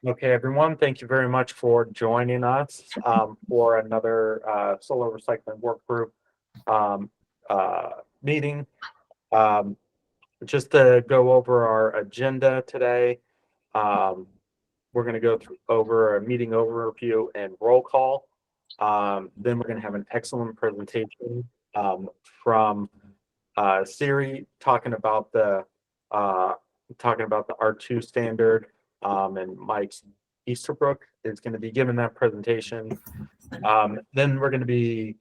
Okay, everyone, thank you very much for joining us for another solar recycling work group meeting. Just to go over our agenda today, we're going to go over a meeting overview and roll call. Then we're going to have an excellent presentation from Siri talking about the R2 standard, and Mike Easterbrook is going to be giving that presentation. Then we're going to be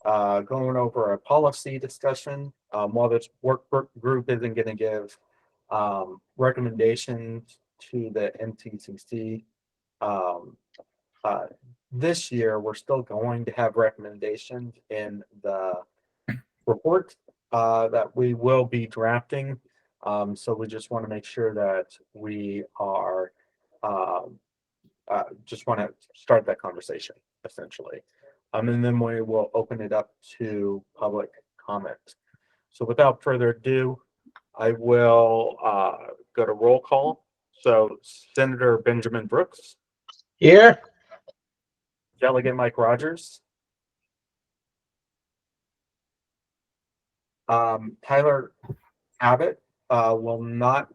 going over a policy discussion. While this work group isn't going to give recommendations to the MTCC, this year we're still going to have recommendations in the report that we will be drafting. So we just want to make sure that we are just want to start that conversation essentially. And then we will open it up to public comment. So without further ado, I will go to roll call. So Senator Benjamin Brooks. Here. Delegate Mike Rogers. Tyler Abbott will not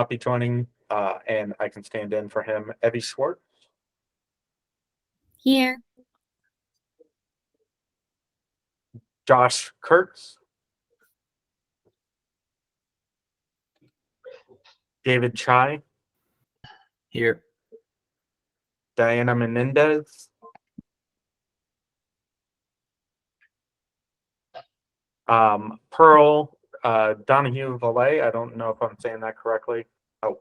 be joining, and I can stand in for him. Evie Schwartz. Here. Josh Kurtz. David Chai. Here. Diana Menendez. Pearl Donahue Valet. I don't know if I'm saying that correctly. Oh.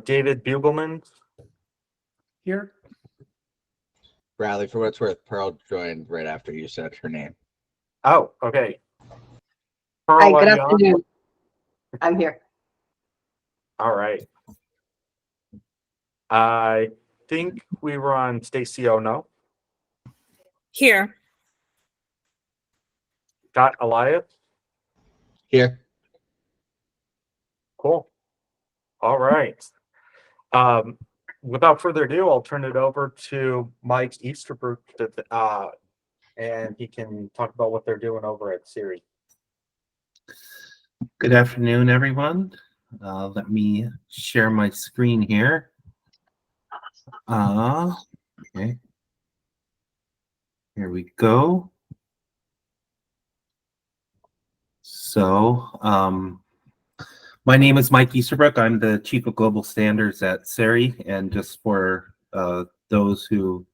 David Bugelman. Here. Bradley, for what it's worth, Pearl joined right after you said her name. Oh, okay. Pearl, hi, good afternoon. I'm here. All right. I think we were on Stacy Ono. Here. Scott Elias. Here. Cool. All right. Without further ado, I'll turn it over to Mike Easterbrook, and he can talk about what they're doing over at Siri. Good afternoon, everyone. Let me share my screen here. Okay. Here we go. So, my name is Mike Easterbrook. I'm the Chief of Global Standards at SERI, and just for those who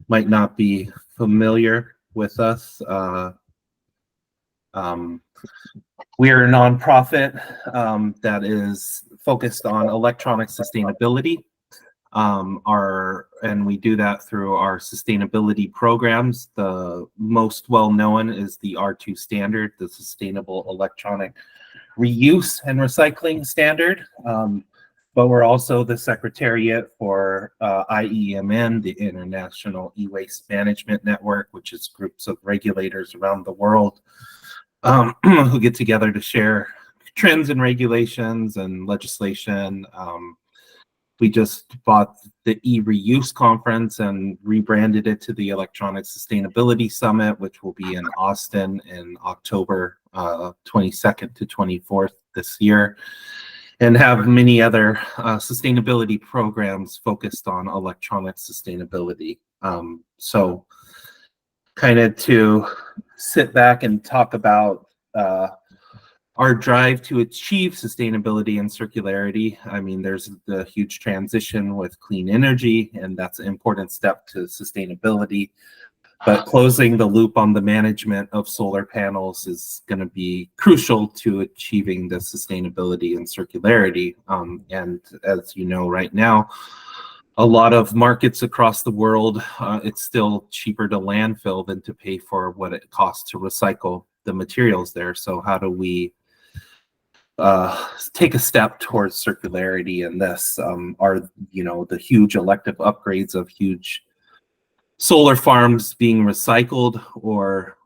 might not be familiar with us, we are a nonprofit that is focused on electronic sustainability. And we do that through our sustainability programs. The most well-known is the R2 standard, the Sustainable Electronic Reuse and Recycling Standard. But we're also the Secretariat for IEMN, the International E-Waste Management Network, which is groups of regulators around the world who get together to share trends and regulations and legislation. We just bought the e-reuse conference and rebranded it to the Electronic Sustainability Summit, which will be in Austin in October 22nd to 24th this year, and have many other sustainability programs focused on electronic sustainability. So kind of to sit back and talk about our drive to achieve sustainability and circularity. I mean, there's the huge transition with clean energy, and that's an important step to sustainability. But closing the loop on the management of solar panels is going to be crucial to achieving the sustainability and circularity. And as you know, right now, a lot of markets across the world, it's still cheaper to landfill than to pay for what it costs to recycle the materials there. So how do we take a step towards circularity in this. Are the huge elective upgrades of huge solar farms being recycled, or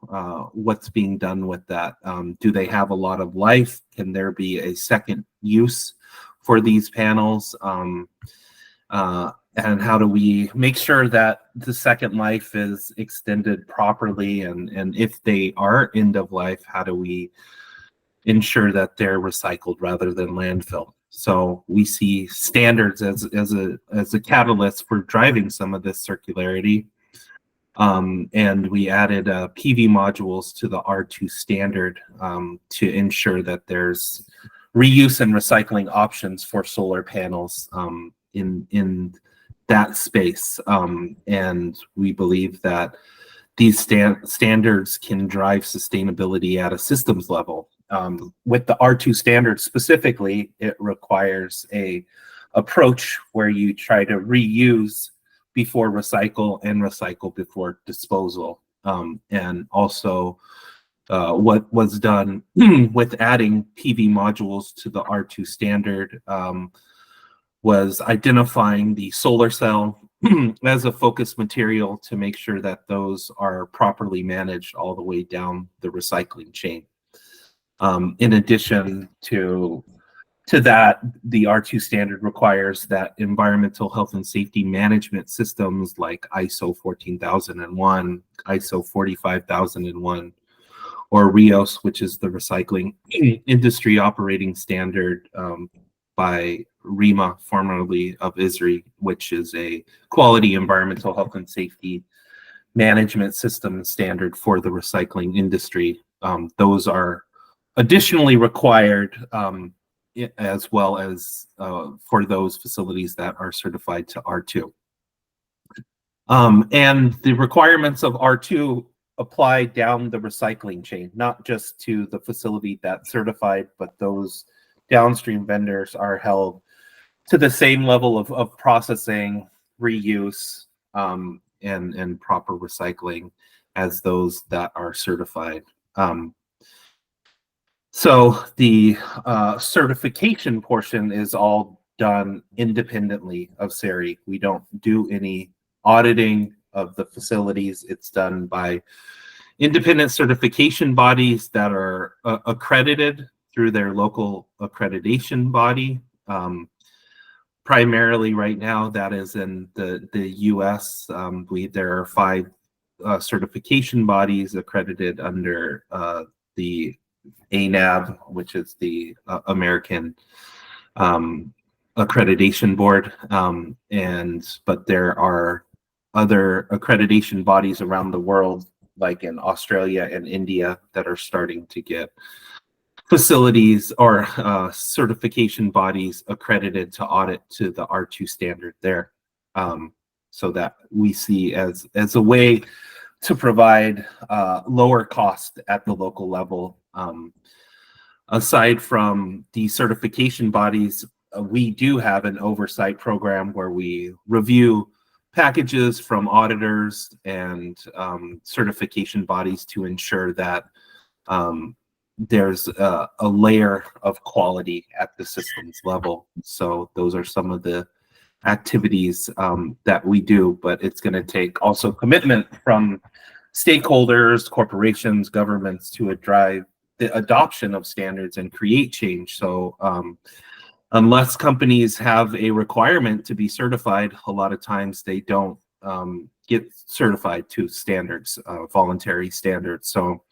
what's being done with that? Do they have a lot of life? Can there be a second use for these panels? And how do we make sure that the second life is extended properly? And if they are end of life, how do we ensure that they're recycled rather than landfill? So we see standards as a catalyst for driving some of this circularity. And we added PV modules to the R2 standard to ensure that there's reuse and recycling options for solar panels in that space. And we believe that these standards can drive sustainability at a systems level. With the R2 standard specifically, it requires a approach where you try to reuse before recycle and recycle before disposal. And also what was done with adding PV modules to the R2 standard was identifying the solar cell as a focus material to make sure that those are properly managed all the way down the recycling chain. In addition to that, the R2 standard requires that environmental health and safety management systems like ISO 14001, ISO 45001, or RIOS, which is the recycling industry operating standard by REMA, formerly of ISRI, which is a quality environmental health and safety management system standard for the recycling industry. Those are additionally required as well as for those facilities that are certified to R2. And the requirements of R2 apply down the recycling chain, not just to the facility that's certified, but those downstream vendors are held to the same level of processing, reuse, and proper recycling as those that are certified. So the certification portion is all done independently of SERI. We don't do any auditing of the facilities. It's done by independent certification bodies that are accredited through their local accreditation body. Primarily right now, that is in the US. There are 5 certification bodies accredited under the ANAB, which is the American Accreditation Board. But there are other accreditation bodies around the world, like in Australia and India, that are starting to get facilities or certification bodies accredited to audit to the R2 standard there. So that we see as a way to provide lower cost at the local level. Aside from the certification bodies, we do have an oversight program where we review packages from auditors and certification bodies to ensure that there's a layer of quality at the systems level. So those are some of the activities that we do, but it's going to take also commitment from stakeholders, corporations, governments to drive the adoption of standards and create change. So unless companies have a requirement to be certified, a lot of times they don't get certified to standards, voluntary standards. So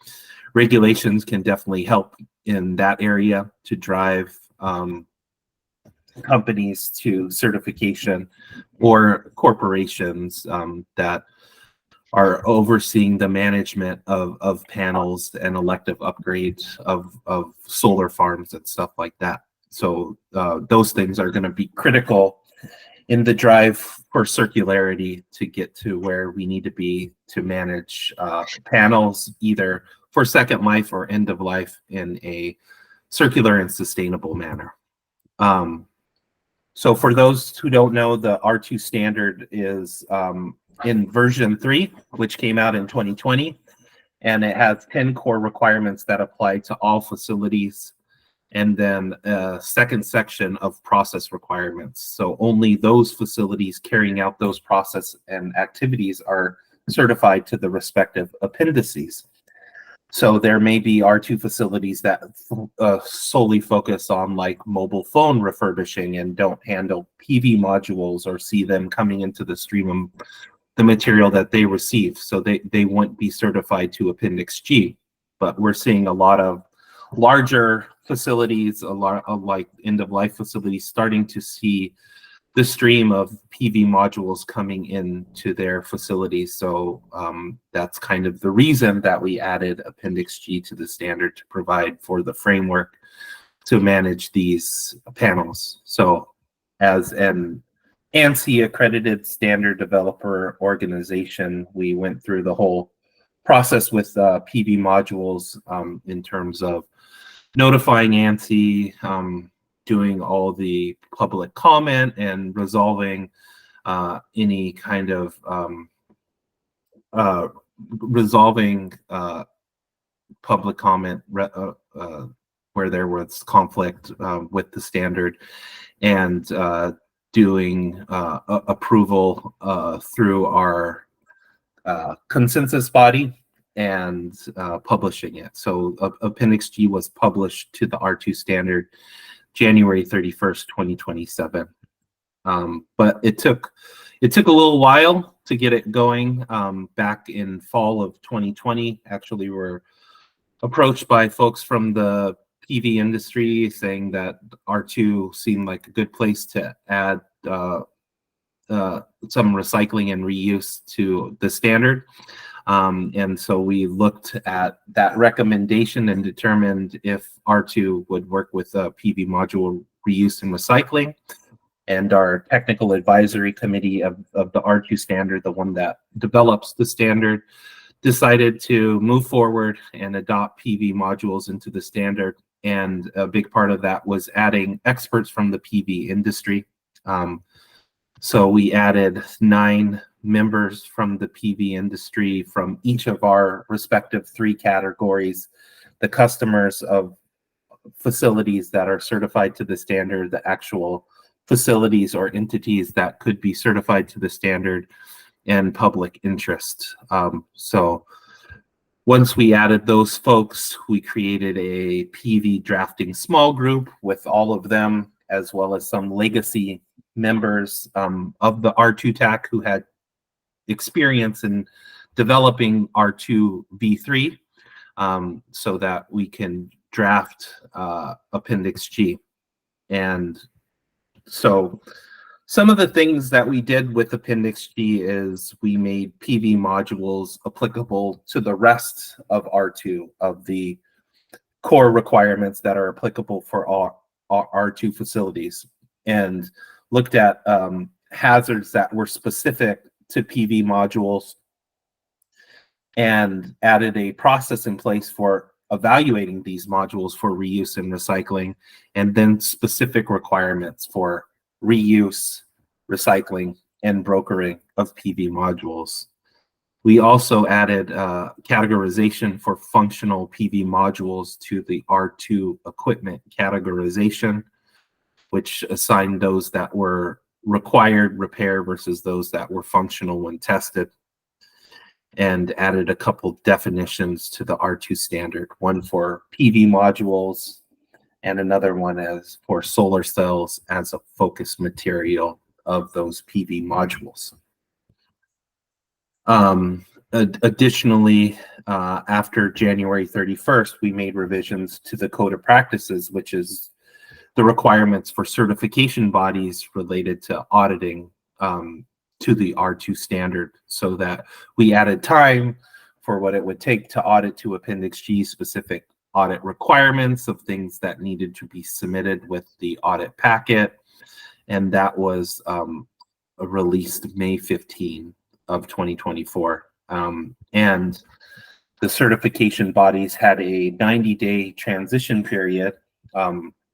regulations can definitely help in that area to drive companies to certification, or corporations that are overseeing the management of panels and elective upgrades of solar farms and stuff like that. So those things are going to be critical in the drive for circularity to get to where we need to be to manage panels, either for second life or end of life, in a circular and sustainable manner. So for those who don't know, the R2 standard is in version 3, which came out in 2020, and it has 10 core requirements that apply to all facilities and then a second section of process requirements. So only those facilities carrying out those process and activities are certified to the respective appendices. So there may be R2 facilities that solely focus on like mobile phone refurbishing and don't handle PV modules or see them coming into the stream of the material that they receive. So they won't be certified to Appendix G. But we're seeing a lot of larger facilities, a lot of like end-of-life facilities starting to see the stream of PV modules coming into their facilities. So that's kind of the reason that we added Appendix G to the standard to provide for the framework to manage these panels. So as an ANSI accredited standard developer organization, we went through the whole process with PV modules in terms of notifying ANSI, doing all the public comment and resolving any kind of public comment where there was conflict with the standard, and doing approval through our consensus body and publishing it. So Appendix G was published to the R2 standard January 31st, 2027. But it took a little while to get it going. Back in fall of 2020, actually, we're approached by folks from the PV industry saying that R2 seemed like a good place to add some recycling and reuse to the standard. And so we looked at that recommendation and determined if R2 would work with PV module reuse and recycling. And our technical advisory committee of the R2 standard, the one that develops the standard, decided to move forward and adopt PV modules into the standard. And a big part of that was adding experts from the PV industry. So we added 9 members from the PV industry from each of our respective 3 categories: the customers of facilities that are certified to the standard, the actual facilities or entities that could be certified to the standard, and public interest. So once we added those folks, we created a PV drafting small group with all of them, as well as some legacy members of the R2 TAC who had experience in developing R2 V3, so that we can draft Appendix G. And so some of the things that we did with Appendix G is we made PV modules applicable to the rest of R2, of the core requirements that are applicable for all R2 facilities, and looked at hazards that were specific to PV modules and added a process in place for evaluating these modules for reuse and recycling, and then specific requirements for reuse, recycling, and brokering of PV modules. We also added categorization for functional PV modules to the R2 equipment categorization, which assigned those that were required repair versus those that were functional when tested, and added a couple definitions to the R2 standard, one for PV modules and another one as for solar cells as a focus material of those PV modules. Additionally, after January 31st, we made revisions to the Code of Practices, which is the requirements for certification bodies related to auditing to the R2 standard, so that we added time for what it would take to audit to Appendix G specific audit requirements of things that needed to be submitted with the audit packet. And that was released May 15 of 2024. And the certification bodies had a 90-day transition period,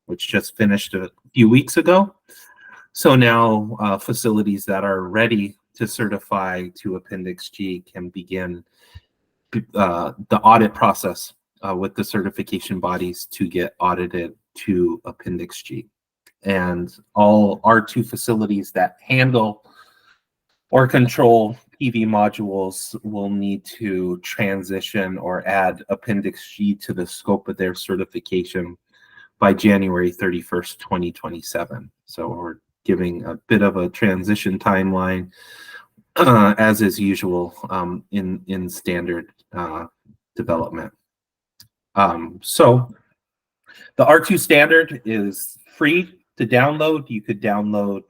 which just finished a few weeks ago. So now facilities that are ready to certify to Appendix G can begin the audit process with the certification bodies to get audited to Appendix G. And all R2 facilities that handle or control PV modules will need to transition or add Appendix G to the scope of their certification by January 31st, 2027. So we're giving a bit of a transition timeline, as is usual in standard development. So the R2 standard is free to download. You could download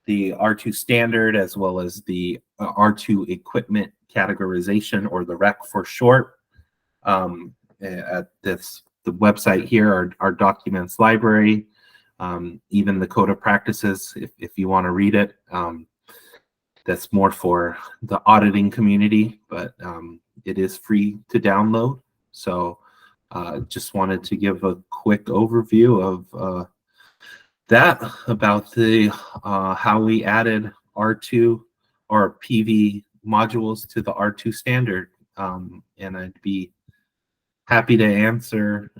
the R2 standard as well as the R2 equipment categorization, or the REC for short. At the website here, our documents library, even the code of practices, if you want to read it. That's more for the auditing community, but it is free to download. So just wanted to give a quick overview of that, about the how we added R2 or PV modules to the R2 standard. And I'd be happy to answer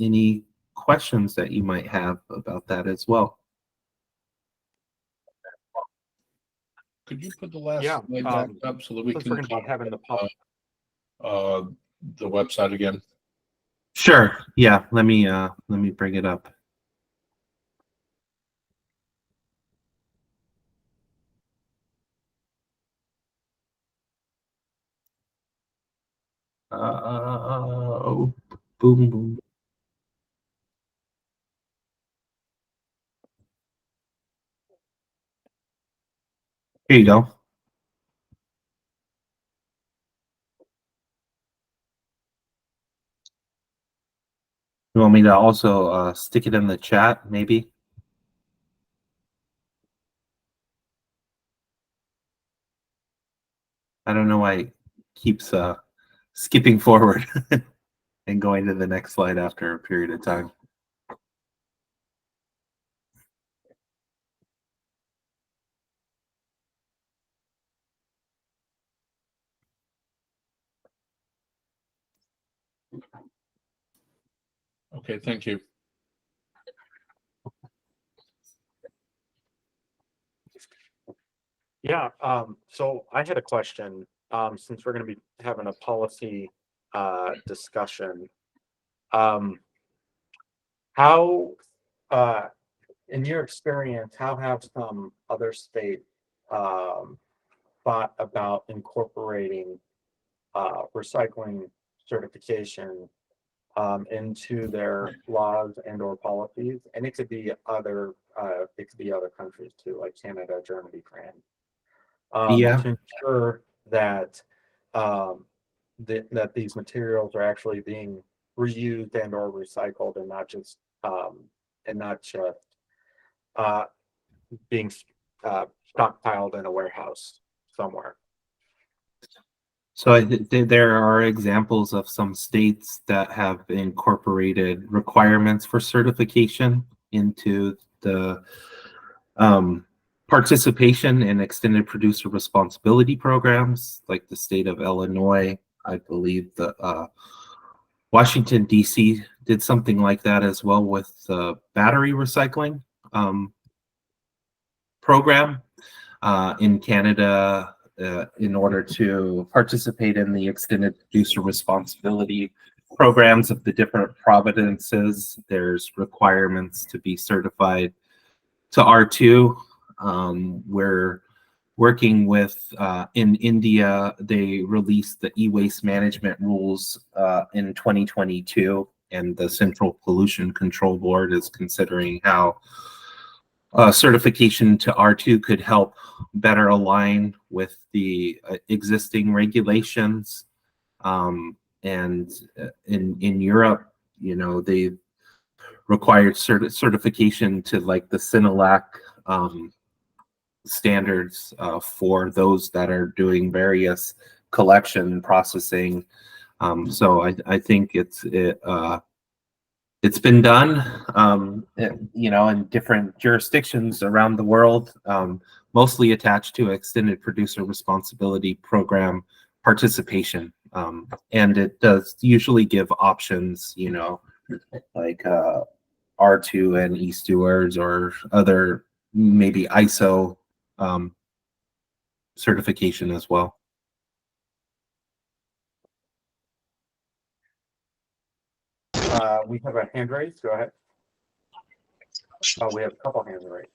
any questions that you might have about that as well. Could you put the last Yeah, slide back up so that we since can we're going to be having the public. the website again? Sure. Yeah. Let me bring it up. Oh, boom, boom. Here you go. You want me to also stick it in the chat, maybe? I don't know why it keeps skipping forward and going to the next slide after a period of time. Okay, thank you. Yeah, so I had a question, since we're going to be having a policy discussion. How, in your experience, how have some other states thought about incorporating recycling certification into their laws and or policies? And it could be other countries too, like Canada, Germany, France. Yeah. To ensure that that these materials are actually being reused and or recycled, and not just uh, being stockpiled in a warehouse somewhere. So there are examples of some states that have incorporated requirements for certification into the participation in extended producer responsibility programs, like the state of Illinois. I believe the Washington, D.C. did something like that as well with the battery recycling program. In Canada, in order to participate in the extended producer responsibility programs of the different provinces, there's requirements to be certified to R2. We're working with, in India, they released the e-waste management rules in 2022, and the Central Pollution Control Board is considering how certification to R2 could help better align with the existing regulations. And in Europe, you know, they required certification to like the Sinelac standards for those that are doing various collection processing. So I think it's been done, you know, in different jurisdictions around the world, mostly attached to extended producer responsibility program participation. And it does usually give options, you know, like R2 and e-stewards or other maybe ISO certification as well. We have a hand raised. Go ahead. Oh, we have a couple hands raised.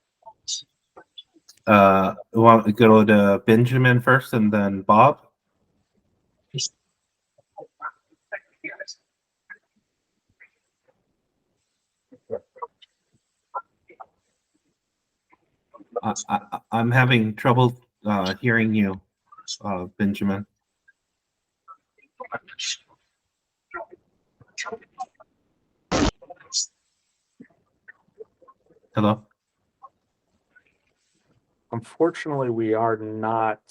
Want to go to Benjamin first and then Bob? I'm having trouble hearing you, Benjamin. Hello? Unfortunately, we are not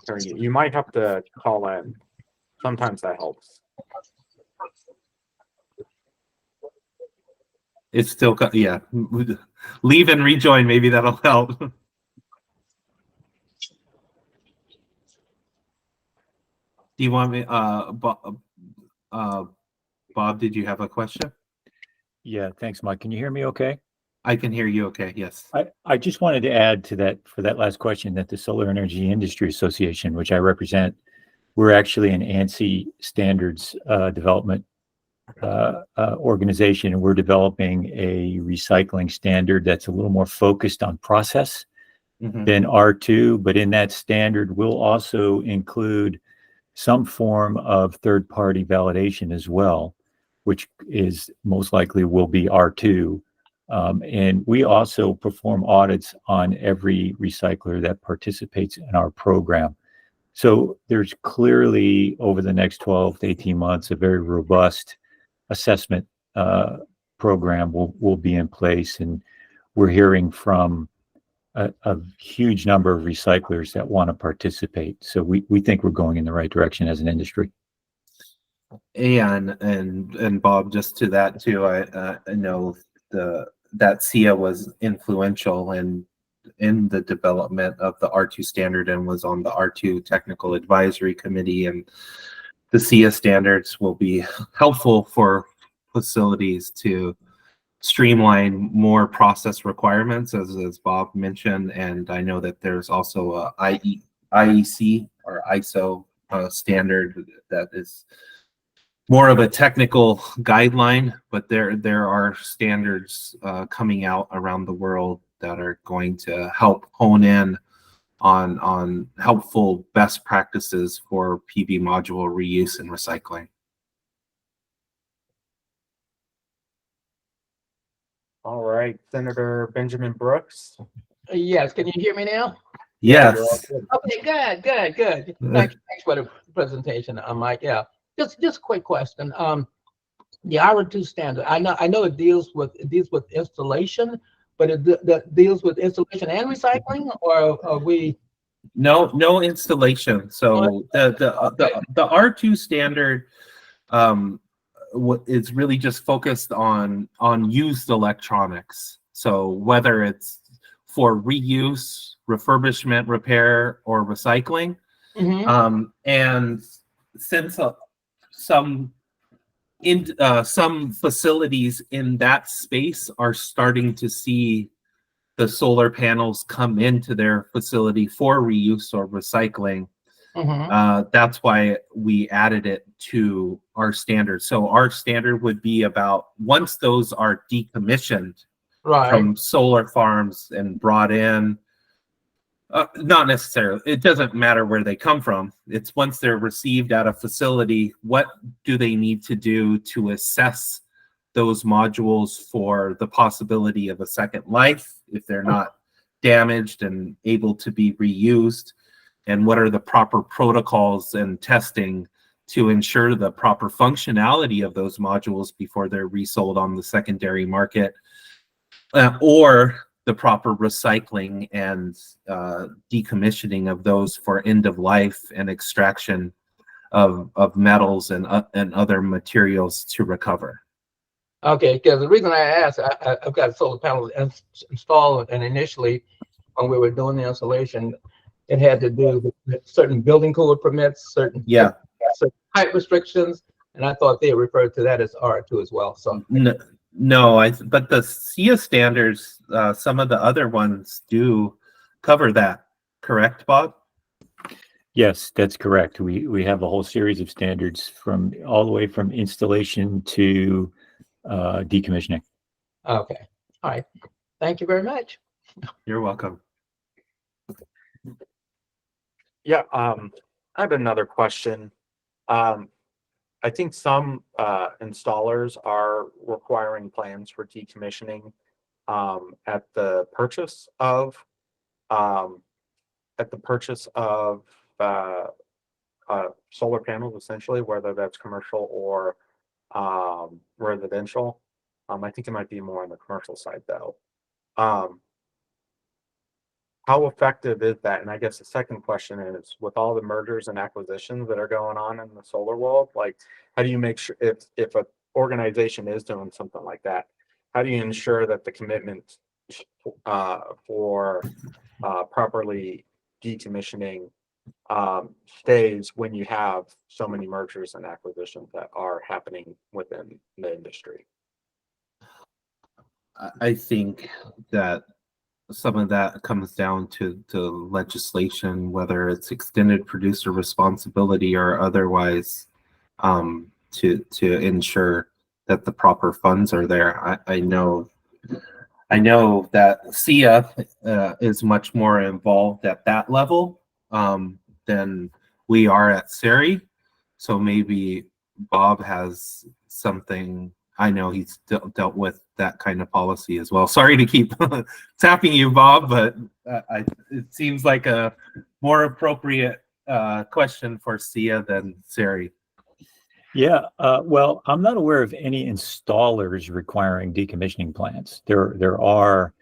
hearing you. You might have to call in. Sometimes that helps. It's still, yeah. Leave and rejoin. Maybe that'll help. Do you want me, Bob, did you have a question? Yeah, thanks, Mike. Can you hear me okay? I can hear you okay, yes. I just wanted to add to that, for that last question, that the Solar Energy Industry Association, which I represent, we're actually an ANSI standards development organization, and we're developing a recycling standard that's a little more focused on process than R2, but in that standard, we'll also include some form of third-party validation as well, which is most likely will be R2. And we also perform audits on every recycler that participates in our program. So there's clearly, over the next 12 to 18 months, a very robust assessment program will be in place. And we're hearing from a huge number of recyclers that want to participate. So we think we're going in the right direction as an industry. And Bob, just to that too, I know that SIA was influential in the development of the R2 standard and was on the R2 technical advisory committee, and the SIA standards will be helpful for facilities to streamline more process requirements, as Bob mentioned. And I know that there's also a IEC or ISO standard that is more of a technical guideline, but there are standards coming out around the world that are going to help hone in on helpful best practices for PV module reuse and recycling. All right, Senator Benjamin Brooks. Yes, can you hear me now? Yes. Okay, good. Thanks for the presentation, Mike. Yeah, just a quick question. The R2 standard, I know it deals with installation, but it deals with installation and recycling, or are we? No installation. So the R2 standard is really just focused on used electronics. So whether it's for reuse, refurbishment, repair, or recycling, and since some facilities in that space are starting to see the solar panels come into their facility for reuse or recycling, that's why we added it to our standard. So our standard would be about, once those are decommissioned from solar farms and brought in, not necessarily, it doesn't matter where they come from. It's once they're received at a facility, what do they need to do to assess those modules for the possibility of a second life if they're not damaged and able to be reused? And what are the proper protocols and testing to ensure the proper functionality of those modules before they're resold on the secondary market, or the proper recycling and decommissioning of those for end of life and extraction of metals and other materials to recover. Okay, because the reason I asked, I've got solar panels installed, and initially when we were doing the installation, it had to do with certain building code permits, certain height restrictions, And I thought they referred to that as R2 as well. So No, but the SIA standards, some of the other ones do cover that, correct, Bob? Yes, that's correct. We have a whole series of standards from all the way from installation to decommissioning. okay, all right. Thank you very much. You're welcome. Yeah, I have another question. I think some installers are requiring plans for decommissioning at the purchase of uh, solar panels, essentially, whether that's commercial or residential. I think it might be more on the commercial side though. How effective is that? And I guess the second question is, with all the mergers and acquisitions that are going on in the solar world, like, how do you make sure if an organization is doing something like that, how do you ensure that the commitment for properly decommissioning stays when you have so many mergers and acquisitions that are happening within the industry? I think that some of that comes down to legislation, whether it's extended producer responsibility or otherwise, to ensure that the proper funds are there. I know that SIA is much more involved at that level than we are at SERI. So maybe Bob has something. I know he's dealt with that kind of policy as well. Sorry to keep tapping you, Bob, but it seems like a more appropriate question for SIA than SERI. Yeah, well, I'm not aware of any installers requiring decommissioning plans. There are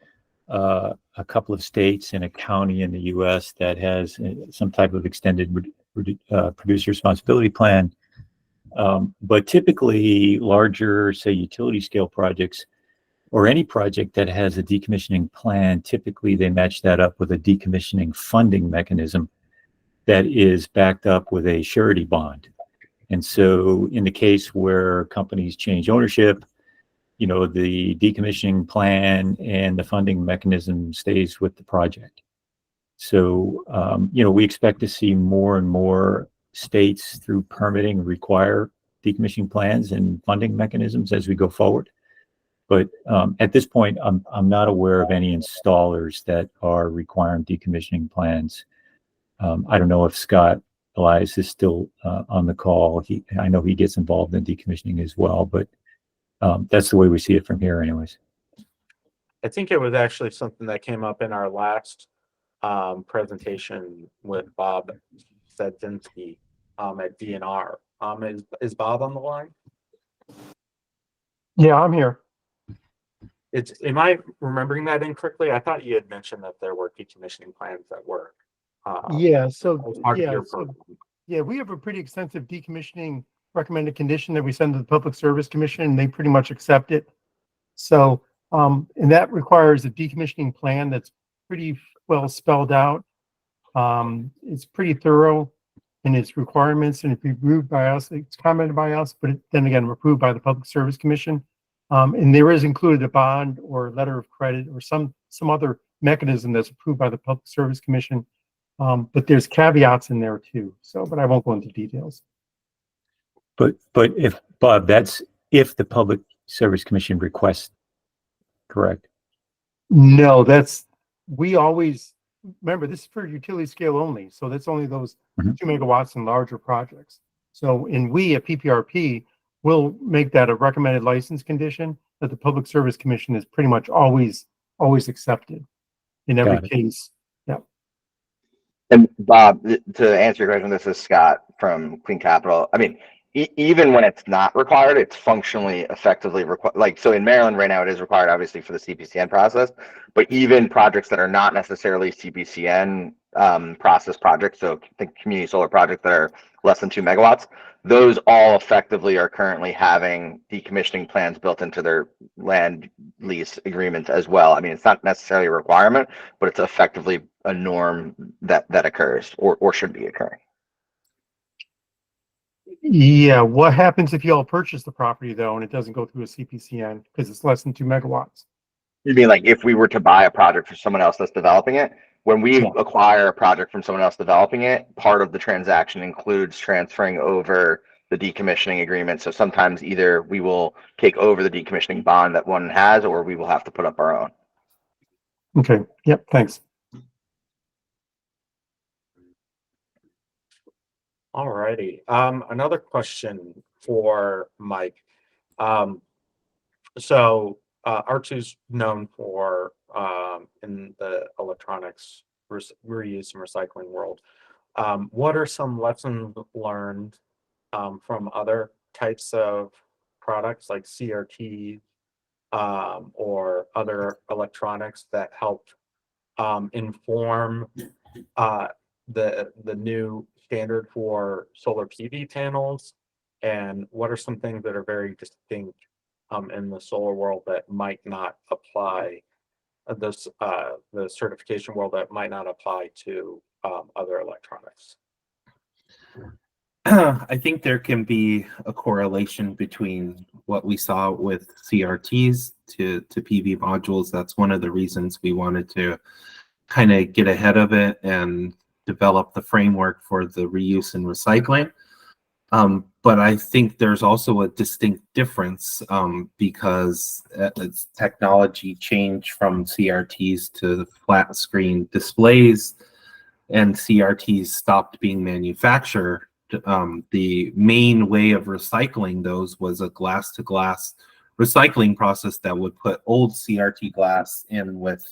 a couple of states and a county in the U.S. that has some type of extended producer responsibility plan. But typically larger, say, utility scale projects or any project that has a decommissioning plan, typically they match that up with a decommissioning funding mechanism that is backed up with a surety bond. And so in the case where companies change ownership, the decommissioning plan and the funding mechanism stays with the project. So, we expect to see more and more states through permitting require decommissioning plans and funding mechanisms as we go forward. But at this point, I'm not aware of any installers that are requiring decommissioning plans. I don't know if Scott Elias is still on the call. I know he gets involved in decommissioning as well, but that's the way we see it from here anyways. I think it was actually something that came up in our last presentation with Bob Sedzinski at DNR. Is Bob on the line? Yeah, I'm here. Am I remembering that incorrectly? I thought you had mentioned that there were decommissioning plans that were. Yeah, as part of your program. we have a pretty extensive decommissioning recommended condition that we send to the Public Service Commission, and they pretty much accept it. So, and that requires a decommissioning plan that's pretty well spelled out. It's pretty thorough in its requirements, and it's approved by us. It's commented by us, but then again, approved by the Public Service Commission. And there is included a bond or letter of credit or some other mechanism that's approved by the Public Service Commission. But there's caveats in there too. So, but I won't go into details. But if Bob, that's if the Public Service Commission requests, correct? No, we always remember this is for utility scale only. So that's only those 2 megawatts and larger projects. So we at PPRP will make that a recommended license condition that the Public Service Commission is pretty much always accepted in every case. Yeah. And Bob, to answer your question, this is Scott from Clean Capital. I mean, even when it's not required, it's functionally effectively required. Like, so in Maryland right now, it is required obviously for the CPCN process, but even projects that are not necessarily CPCN process projects, so think community solar projects that are less than 2 megawatts, those all effectively are currently having decommissioning plans built into their land lease agreements as well. I mean, it's not necessarily a requirement, but it's effectively a norm that occurs or should be occurring. Yeah, what happens if you all purchase the property though, and it doesn't go through a CPCN because it's less than 2 megawatts? You mean like if we were to buy a project for someone else that's developing it? When we Yeah. acquire a project from someone else developing it, part of the transaction includes transferring over the decommissioning agreement. So sometimes either we will take over the decommissioning bond that one has, or we will have to put up our own. Okay, yep, thanks. All righty. Another question for Mike. So R2's known for in the electronics reuse and recycling world. What are some lessons learned from other types of products like CRT or other electronics that help inform the new standard for solar PV panels? And what are some things that are very distinct in the solar world that might not apply the certification world that might not apply to other electronics? I think there can be a correlation between what we saw with CRTs to PV modules. That's one of the reasons we wanted to kind of get ahead of it and develop the framework for the reuse and recycling. But I think there's also a distinct difference because as technology changed from CRTs to flat screen displays and CRTs stopped being manufactured, the main way of recycling those was a glass-to-glass recycling process that would put old CRT glass in with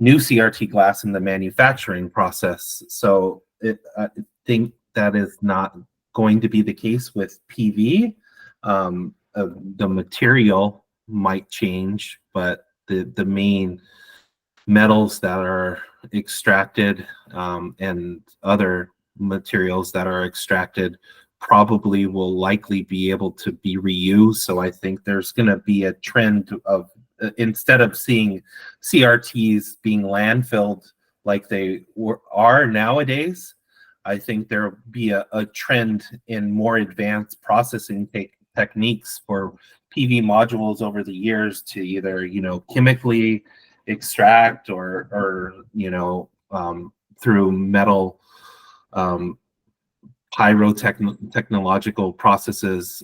new CRT glass in the manufacturing process. So I think that is not going to be the case with PV. The material might change, but the main metals that are extracted and other materials that are extracted probably will likely be able to be reused. So I think there's going to be a trend of instead of seeing CRTs being landfilled like they are nowadays, I think there will be a trend in more advanced processing techniques for PV modules over the years to either, chemically extract or through metal pyrotechnological processes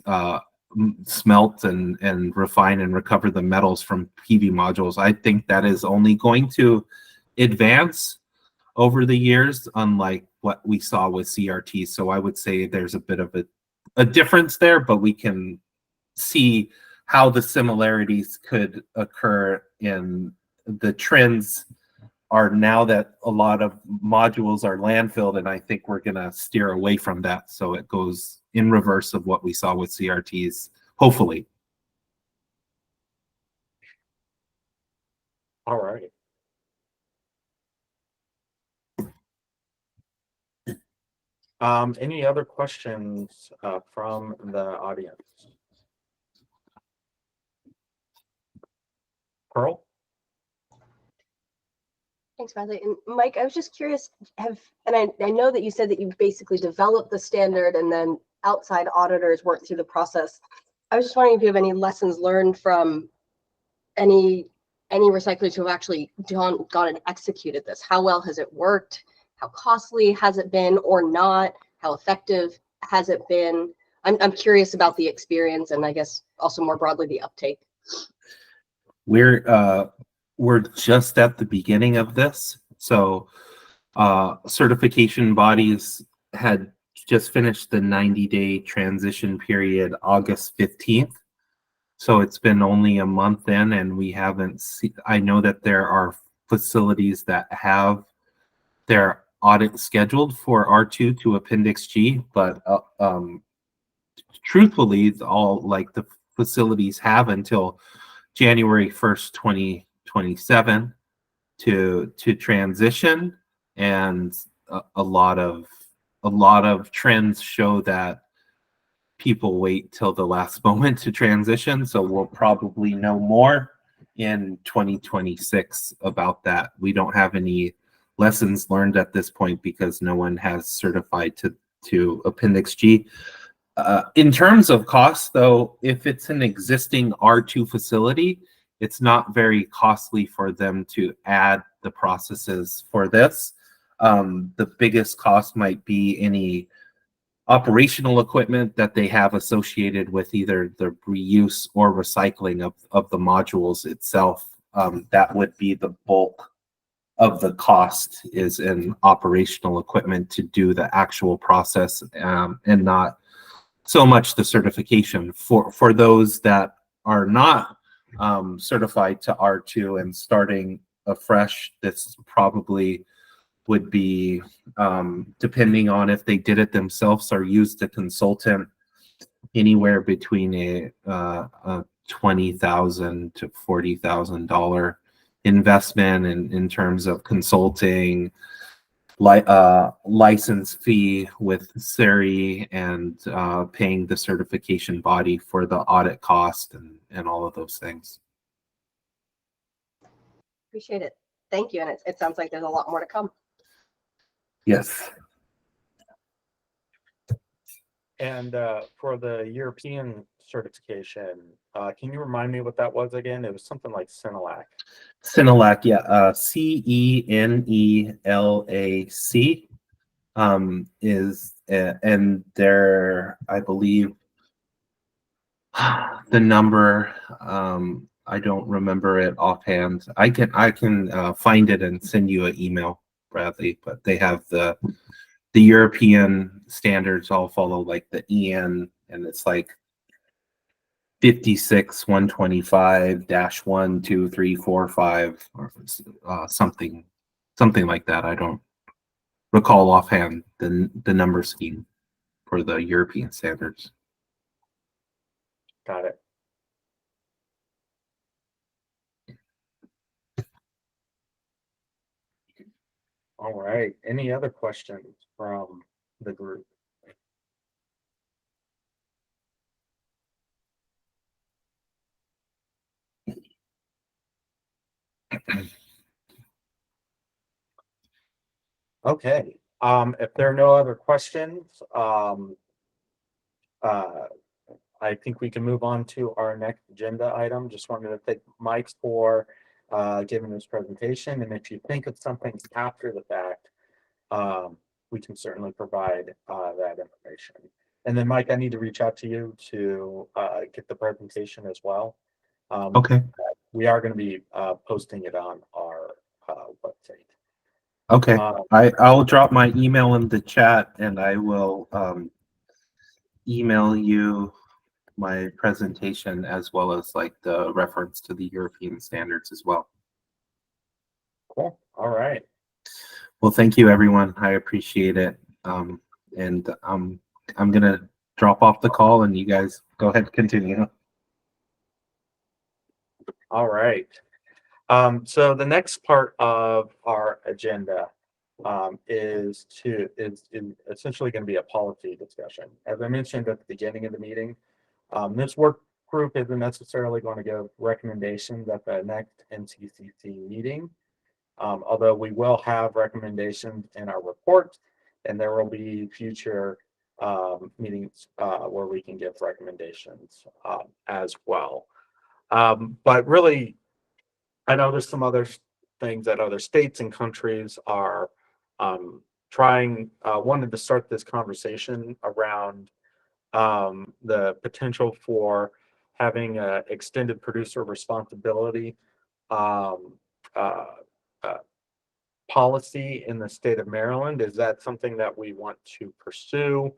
smelt and refine and recover the metals from PV modules. I think that is only going to advance over the years, unlike what we saw with CRT. So I would say there's a bit of a difference there, but we can see how the similarities could occur in the trends are now that a lot of modules are landfilled, and I think we're going to steer away from that. So it goes in reverse of what we saw with CRTs, hopefully. All right. Any other questions from the audience? Pearl? Thanks, Bradley. And Mike, I was just curious, and I know that you said that you basically developed the standard and then outside auditors worked through the process. I was just wondering if you have any lessons learned from any recyclers who have actually gone and executed this. How well has it worked? How costly has it been or not? How effective has it been? I'm curious about the experience and I guess also more broadly the uptake. We're just at the beginning of this. So certification bodies had just finished the 90-day transition period August 15th. So it's been only a month in, and we haven't seen. I know that there are facilities that have their audit scheduled for R2 to Appendix G, but truthfully, all like the facilities have until January 1st, 2027 to transition, and a lot of trends show that people wait till the last moment to transition. So we'll probably know more in 2026 about that. We don't have any lessons learned at this point because no one has certified to Appendix G. In terms of cost, though, if it's an existing R2 facility, it's not very costly for them to add the processes for this. The biggest cost might be any operational equipment that they have associated with either the reuse or recycling of the modules itself. That would be the bulk of the cost, is in operational equipment to do the actual process, and not so much the certification. For those that are not certified to R2 and starting afresh, this probably would be, depending on if they did it themselves or used a consultant, anywhere between a $20,000 to $40,000 investment in terms of consulting, license fee with SERI, and paying the certification body for the audit cost and all of those things. Appreciate it. Thank you. And it sounds like there's a lot more to come. Yes. And for the European certification, can you remind me what that was again? It was something like Cinelac. Cinelac, yeah, CENELAC, is, and there, I believe, the number, I don't remember it offhand. I can find it and send you an email, Bradley. But they have the European standards all follow like the EN, and it's like 56 125 1 2 3 4 5, or something like that. I don't recall offhand the number scheme for the European standards. Got it. All right. Any other questions from the group? Okay. If there are no other questions, I think we can move on to our next agenda item. Just wanted to thank Mike for giving this presentation. And if you think of something after the fact, we can certainly provide that information. And then, Mike, I need to reach out to you to get the presentation as well. Okay. We are going to be posting it on our website. Okay. I'll drop my email in the chat, and I will email you my presentation as well as like the reference to the European standards as well. Cool. All right. Well, thank you, everyone. I appreciate it. And I'm gonna drop off the call, and you guys go ahead and continue. All right. So the next part of our agenda is essentially going to be a policy discussion. As I mentioned at the beginning of the meeting, this work group isn't necessarily going to give recommendations at the next NCCC meeting, although we will have recommendations in our report, and there will be future meetings where we can give recommendations as well. But really, I know there's some other things that other states and countries are wanted to start this conversation around the potential for having extended producer responsibility um, uh, uh, policy in the state of Maryland. Is that something that we want to pursue?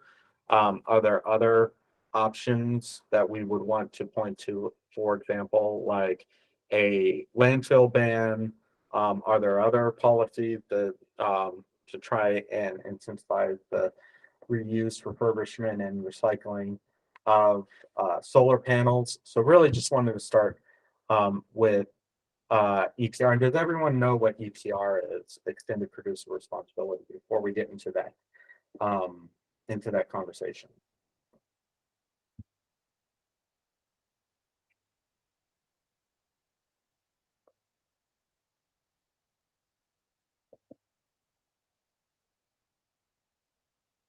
Are there other options that we would want to point to, for example, like a landfill ban? Are there other policies that to try and incentivize the reuse, refurbishment, and recycling of solar panels? So really just wanted to start with EPR. And does everyone know what EPR is, extended producer responsibility, before we get into that conversation?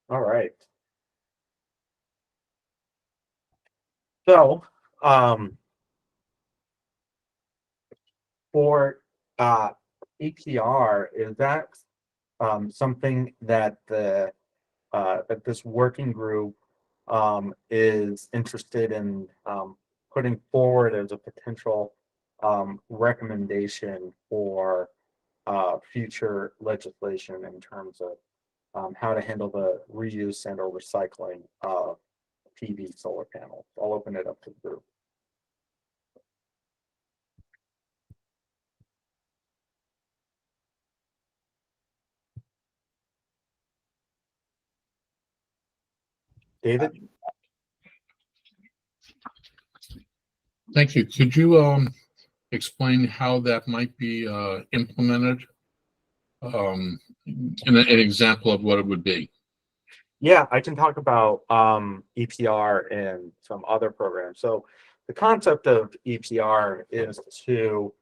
All right. So, for EPR, is that something that that this working group is interested in putting forward as a potential recommendation for future legislation in terms of how to handle the reuse and or recycling of PV solar panels? I'll open it up to the group. David? Thank you. Could you explain how that might be implemented? An example of what it would be. Yeah, I can talk about EPR and some other programs. So the concept of EPR is to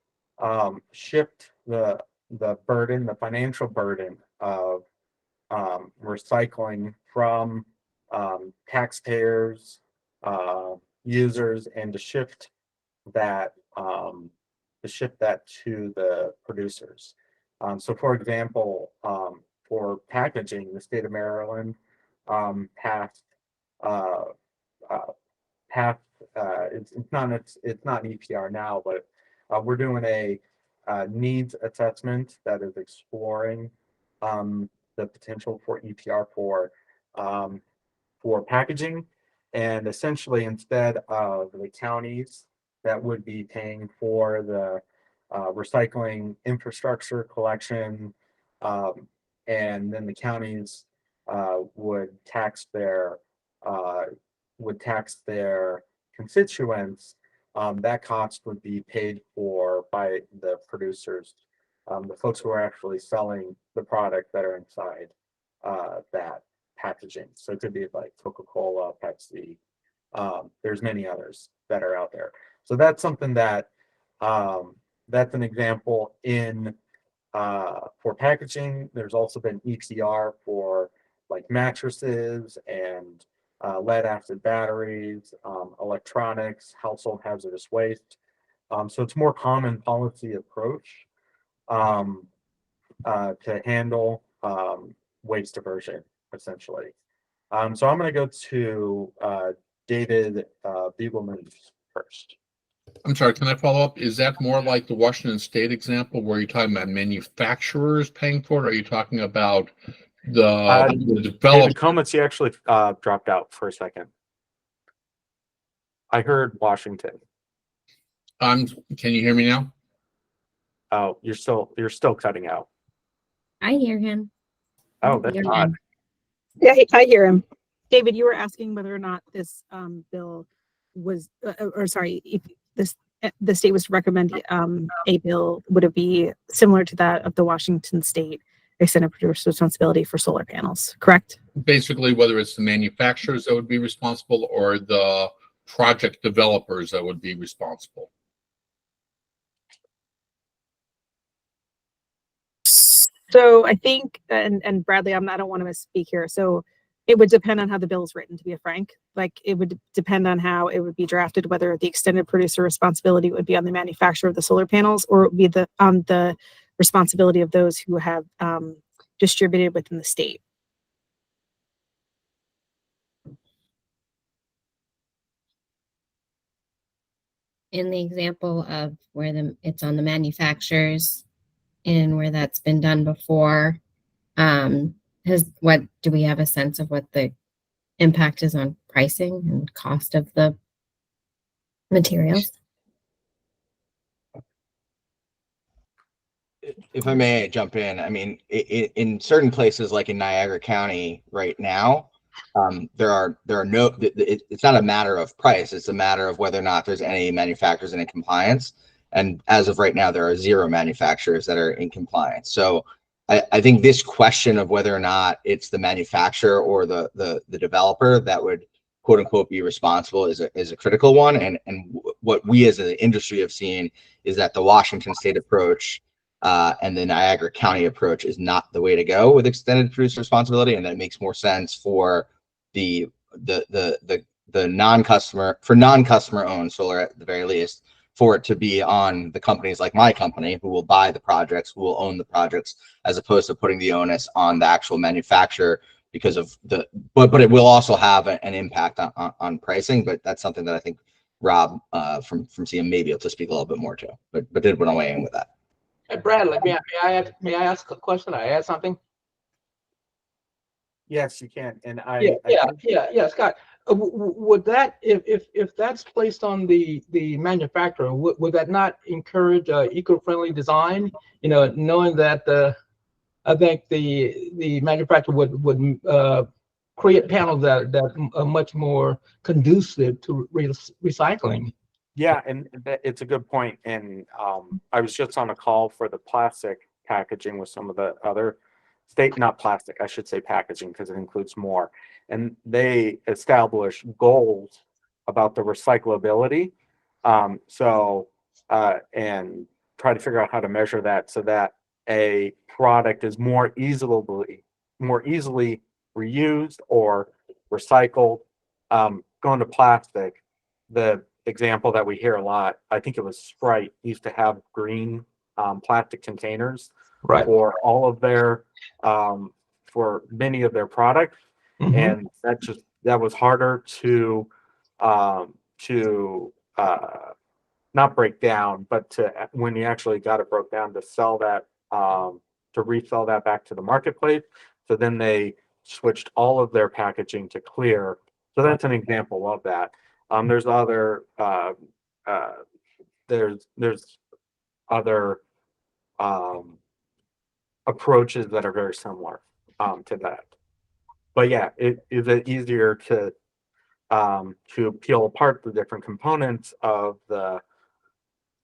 shift the burden, the financial burden of recycling from taxpayers, users, and that to shift that to the producers. So, for example, for packaging, the state of Maryland passed uh, uh, passed it's not an EPR now, but we're doing a needs assessment that is exploring the potential for EPR um, for packaging, and essentially instead of the counties that would be paying for the recycling infrastructure collection, um, and then the counties would tax uh, their constituents. That cost would be paid for by the producers, the folks who are actually selling the product that are inside that packaging. So it could be like Coca-Cola, Pepsi. There's many others that are out there. So that's something that's an example in for packaging. There's also been EPR for like mattresses and lead acid batteries, electronics, household hazardous waste. So it's more common policy approach to handle waste diversion, essentially. So I'm going to go to David Beagleman first. I'm sorry, can I follow up? Is that more like the Washington State example where you're talking about manufacturers paying for it? Or are you talking about the developer? David Comets, he actually dropped out for a second. I heard Washington. Can you hear me now? Oh, you're still cutting out. I hear him. Oh, that's You're odd. Yeah, I hear him. David, you were asking whether or not this bill was, or sorry, if the state was to recommend a bill, would it be similar to that of the Washington State extended producer responsibility for solar panels? Correct. Basically, whether it's the manufacturers that would be responsible or the project developers that would be responsible. So I think, and Bradley, I don't want to misspeak here. So it would depend on how the bill is written, to be frank. Like it would depend on how it would be drafted, whether the extended producer responsibility would be on the manufacturer of the solar panels, or it would be the responsibility of those who have distributed within the state. In the example of where it's on the manufacturers and where that's been done before, do we have a sense of what the impact is on pricing and cost of the materials? If I may jump in, I mean, in certain places like in Niagara County right now, there are no. It's not a matter of price; it's a matter of whether or not there's any manufacturers in compliance. And as of right now, there are 0 manufacturers that are in compliance. So I think this question of whether or not it's the manufacturer or the developer that would quote unquote be responsible is a critical one. And what we as an industry have seen is that the Washington State approach and the Niagara County approach is not the way to go with extended producer responsibility, and that it makes more sense for the the non-customer, for non-customer owned solar at the very least, for it to be on the companies like my company who will buy the projects, who will own the projects, as opposed to putting the onus on the actual manufacturer because of the, but it will also have an impact on pricing. But that's something that I think Rob from CM may be able to speak a little bit more to, but did want to weigh in with that. Hey, Bradley, may I ask a question? I add something? Yes, you can. And Yeah, Scott. Would that, if that's placed on the manufacturer, would that not encourage eco-friendly design? You know, knowing that I think the manufacturer would create panels that are much more conducive to recycling. Yeah, and it's a good point. And I was just on a call for the plastic packaging with some of the other not plastic, I should say packaging, because it includes more. And they establish goals about the recyclability. And try to figure out how to measure that so that a product is more easily reused or recycled. Going to plastic, the example that we hear a lot, I think it was Sprite, used to have green plastic containers Right. for all of their for many of their products. Mhm. And that was harder to not break down, but to, when you actually got it broke down, to sell that to resell that back to the marketplace. So then they switched all of their packaging to clear. So that's an example of that. There's other there's other approaches that are very similar to that. But yeah, it is easier to peel apart the different components of the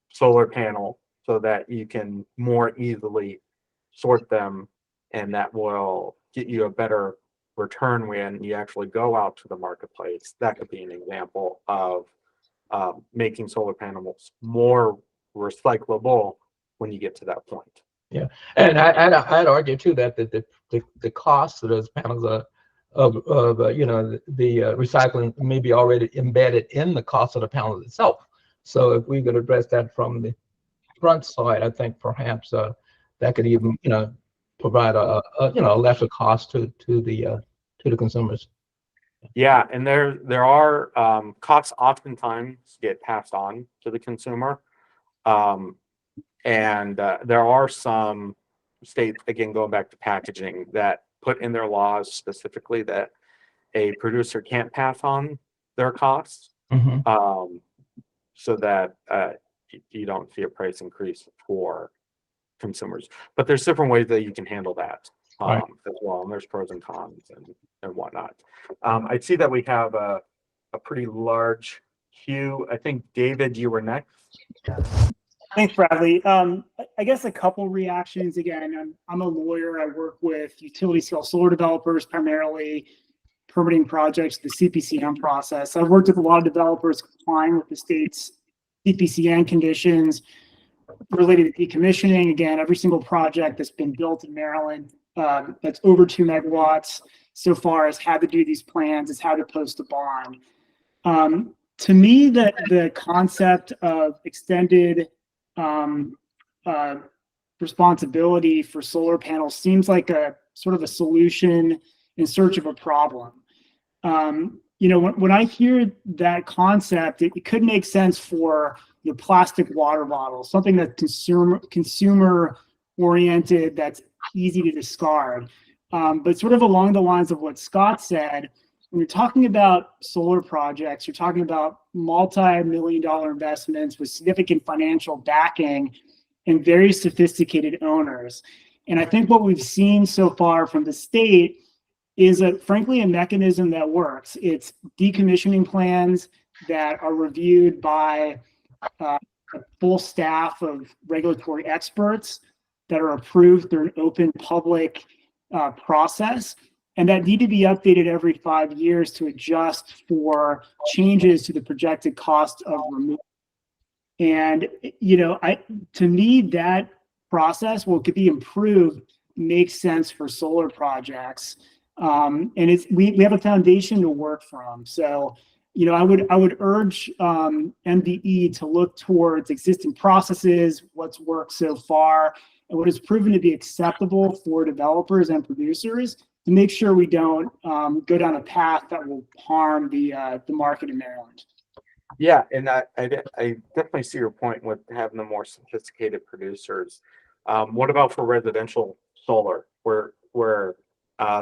solar panel so that you can more easily sort them, and that will get you a better return when you actually go out to the marketplace. That could be an example of making solar panels more recyclable when you get to that point. Yeah, and I'd argue too that the cost of those panels of you know, the recycling may be already embedded in the cost of the panel itself. So if we could address that from the front side, I think perhaps that could even, you know, provide a you know, a lesser cost to the consumers. Yeah, and there are costs oftentimes get passed on to the consumer. And there are some states, again, going back to packaging, that put in their laws specifically that a producer can't pass on their costs, Mm-hmm. so that you don't see a price increase for consumers. But there's different ways that you can handle that Right. as well, and there's pros and cons and whatnot. I see that we have a pretty large queue. I think, David, you were next. Thanks, Bradley. I guess a couple reactions. Again, I'm a lawyer. I work with utility scale solar developers, primarily permitting projects, the CPCN process. I've worked with a lot of developers complying with the state's CPCN conditions related to decommissioning. Again, every single project that's been built in Maryland that's over 2 megawatts so far has had to do these plans, has had to post a bond. To me, the concept of extended responsibility for solar panels seems like a sort of a solution in search of a problem. You know, when I hear that concept, it could make sense for the plastic water bottles, something that's consumer oriented, that's easy to discard. But sort of along the lines of what Scott said, when you're talking about solar projects, you're talking about multi-million-dollar investments with significant financial backing and very sophisticated owners. And I think what we've seen so far from the state is frankly a mechanism that works. It's decommissioning plans that are reviewed by a full staff of regulatory experts that are approved through an open public process, and that need to be updated every 5 years to adjust for changes to the projected cost of removal. And, you know, to me, that process, well, could be improved, makes sense for solar projects. And we have a foundation to work from. So I would urge MDE to look towards existing processes, what's worked so far, and what has proven to be acceptable for developers and producers to make sure we don't go down a path that will harm the market in Maryland. Yeah, and I definitely see your point with having the more sophisticated producers. What about for residential solar, where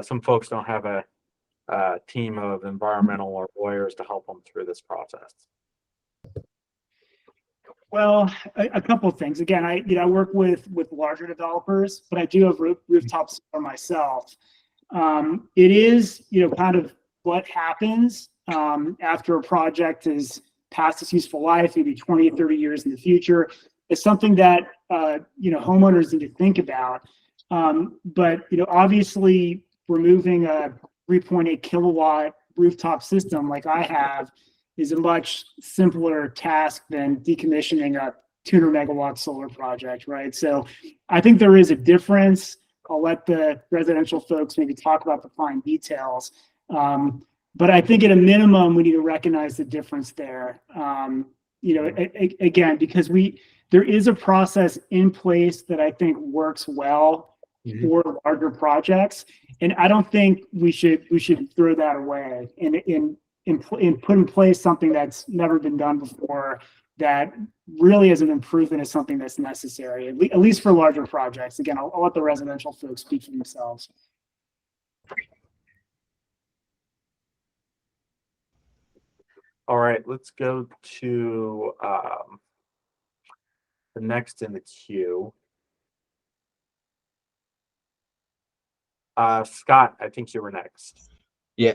some folks don't have a team of environmental or lawyers to help them through this process? Well, a couple of things. Again, I work with larger developers, but I do have rooftop solar myself. It is kind of what happens after a project is past its useful life, maybe 20 or 30 years in the future. It's something that homeowners need to think about. But obviously, removing a 3.8 kilowatt rooftop system like I have is a much simpler task than decommissioning a 200 megawatt solar project, right? So I think there is a difference. I'll let the residential folks maybe talk about the fine details. But I think at a minimum, we need to recognize the difference there. Again, because there is a process in place that I think works well for larger projects, and I don't think we should throw that away and put in place something that's never been done before, that really as an improvement is something that's necessary, at least for larger projects. Again, I'll let the residential folks speak for themselves. All right, let's go to the next in the queue. Scott, I think you were next. Yeah,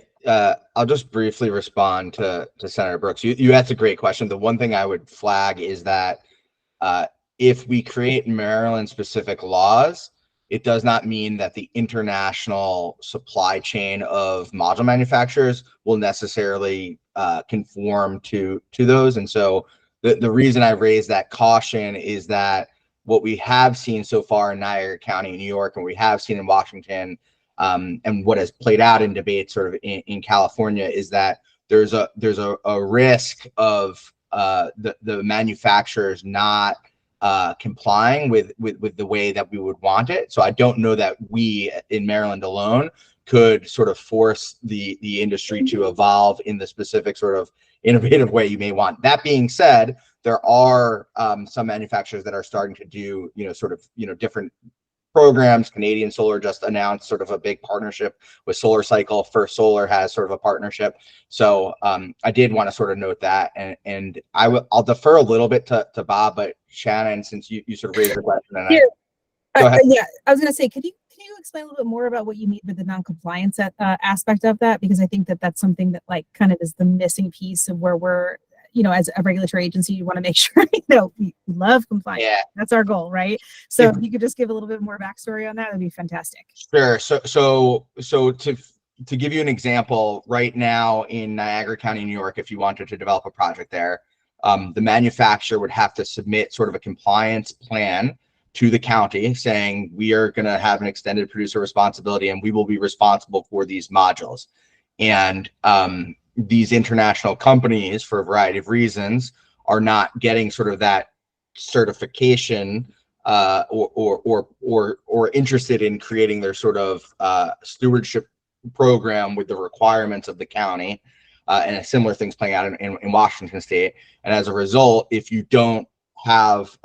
I'll just briefly respond to Senator Brooks. You asked a great question. The one thing I would flag is that if we create Maryland-specific laws, it does not mean that the international supply chain of module manufacturers will necessarily conform to those. And so the reason I raised that caution is that what we have seen so far in Niagara County, New York, and we have seen in Washington, and what has played out in debate sort of in California, is that there's a risk of the manufacturers not complying with the way that we would want it. So I don't know that we in Maryland alone could sort of force the industry to evolve in the specific sort of innovative way you may want. That being said, there are some manufacturers that are starting to do different programs. Canadian Solar just announced sort of a big partnership with Solar Cycle. First Solar has sort of a partnership. So I did want to sort of note that, and I'll defer a little bit to Bob, but Shannon, since you sort of raised the question, and go ahead. Yeah, I was going to say, can you explain a little bit more about what you mean with the non-compliance aspect of that? Because I think that that's something that kind of is the missing piece of where we're, as a regulatory agency, you want to make sure, we love compliance. Yeah. That's our goal, right? So if you could just give a little bit more backstory on that, that'd be fantastic. Sure. So to give you an example, right now in Niagara County, New York, if you wanted to develop a project there, the manufacturer would have to submit sort of a compliance plan to the county saying, we are going to have an extended producer responsibility and we will be responsible for these modules. And these international companies, for a variety of reasons, are not getting sort of that certification or interested in creating their sort of stewardship program with the requirements of the county, and a similar things playing out in Washington State. And as a result, if you don't have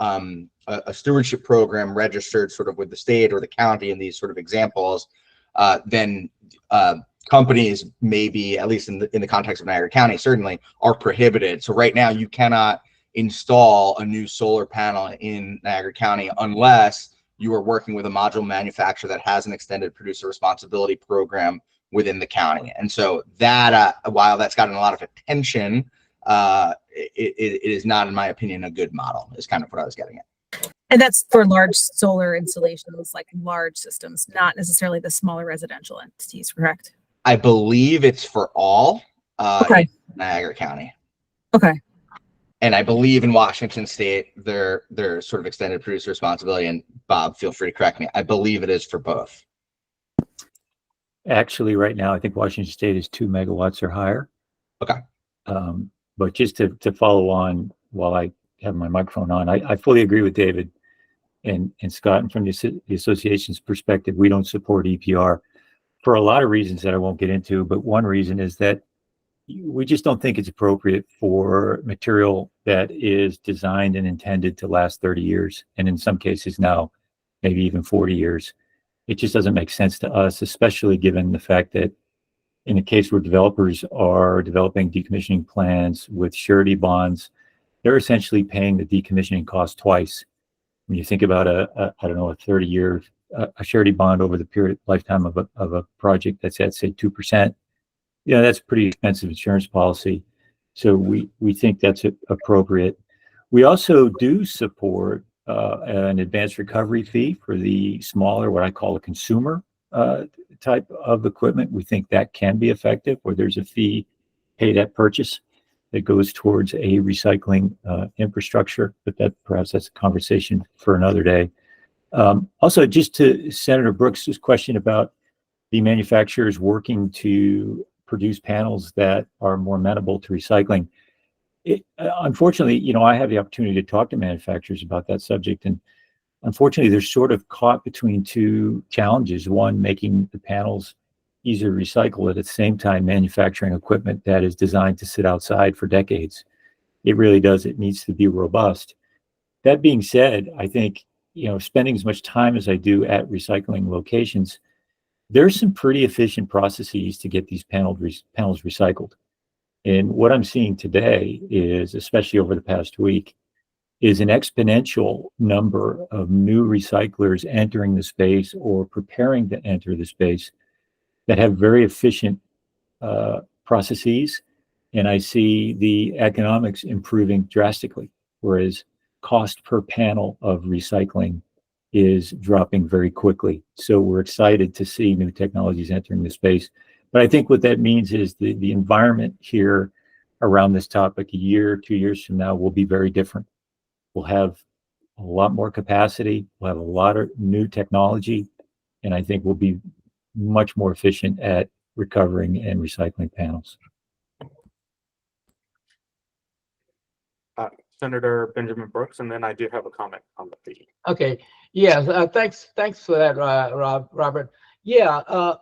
a stewardship program registered sort of with the state or the county in these sort of examples, then companies maybe, at least in the context of Niagara County, certainly are prohibited. So right now you cannot install a new solar panel in Niagara County unless you are working with a module manufacturer that has an extended producer responsibility program within the county. And so that, while that's gotten a lot of attention, it is not, in my opinion, a good model, is kind of what I was getting at. And that's for large solar installations, like large systems, not necessarily the smaller residential entities, correct? I believe it's for all in Niagara County. Okay. And I believe in Washington State, their sort of extended producer responsibility, and Bob, feel free to correct me, I believe it is for both. Actually, right now, I think Washington State is 2 megawatts or higher. Okay. But just to follow on while I have my microphone on, I fully agree with David and Scott. And from the association's perspective, we don't support EPR for a lot of reasons that I won't get into. But one reason is that we just don't think it's appropriate for material that is designed and intended to last 30 years. And in some cases now, maybe even 40 years. It just doesn't make sense to us, especially given the fact that in a case where developers are developing decommissioning plans with surety bonds, they're essentially paying the decommissioning cost twice. When you think about I don't know, a 30-year a surety bond over the period lifetime of a project that's at say 2%, that's a pretty expensive insurance policy. So we think that's appropriate. We also do support an advanced recovery fee for the smaller, what I call a consumer type of equipment. We think that can be effective, where there's a fee paid at purchase that goes towards a recycling infrastructure, but perhaps that's a conversation for another day. Also, just to Senator Brooks's question about the manufacturers working to produce panels that are more amenable to recycling. Unfortunately, I have the opportunity to talk to manufacturers about that subject, and unfortunately, they're sort of caught between two challenges. One, making the panels easier to recycle, at the same time manufacturing equipment that is designed to sit outside for decades. It really does. It needs to be robust. That being said, I think, spending as much time as I do at recycling locations, there's some pretty efficient processes to get these panels recycled. And what I'm seeing today is, especially over the past week, is an exponential number of new recyclers entering the space or preparing to enter the space that have very efficient processes. And I see the economics improving drastically, whereas cost per panel of recycling is dropping very quickly. So we're excited to see new technologies entering the space. But I think what that means is the environment here around this topic a year, 2 years from now will be very different. We'll have a lot more capacity. We'll have a lot of new technology. And I think we'll be much more efficient at recovering and recycling panels. Senator Benjamin Brooks, and then I do have a comment on the fee. Okay. Yeah. Thanks for that, Robert. Yeah.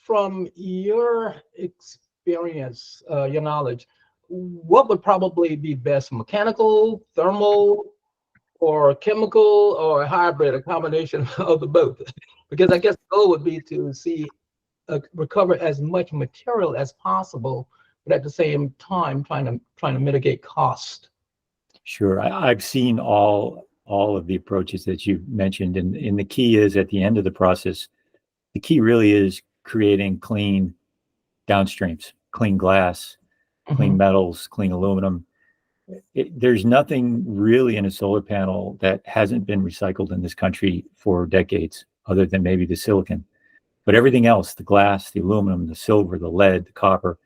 From your experience, your knowledge, what would probably be best, mechanical, thermal, or chemical, or a hybrid, a combination of the both? Because I guess the goal would be to see recover as much material as possible, but at the same time trying to mitigate cost. Sure, I've seen all of the approaches that you've mentioned, and the key is at the end of the process, the key really is creating clean downstreams, clean glass, clean metals, clean aluminum. There's nothing really in a solar panel that hasn't been recycled in this country for decades, other than maybe the silicon. But everything else, the glass, the aluminum, the silver, the lead, the copper,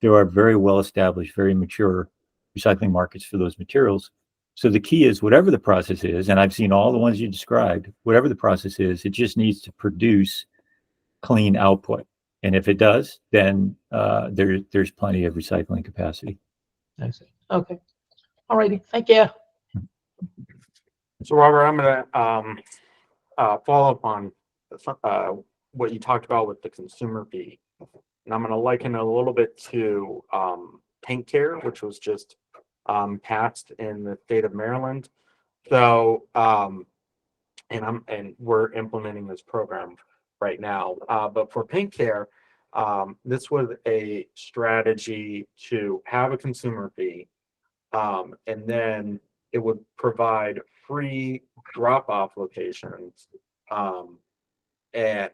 there are very well established, very mature recycling markets for those materials. So the key is whatever the process is, and I've seen all the ones you described, whatever the process is, it just needs to produce clean output. And if it does, then there's plenty of recycling capacity. I see. Okay. All righty. Thank you. So Robert, I'm going to follow up on what you talked about with the consumer fee. And I'm going to liken it a little bit to paint care, which was just passed in the state of Maryland. So, and we're implementing this program right now. But for paint care, this was a strategy to have a consumer fee, and then it would provide free drop-off locations and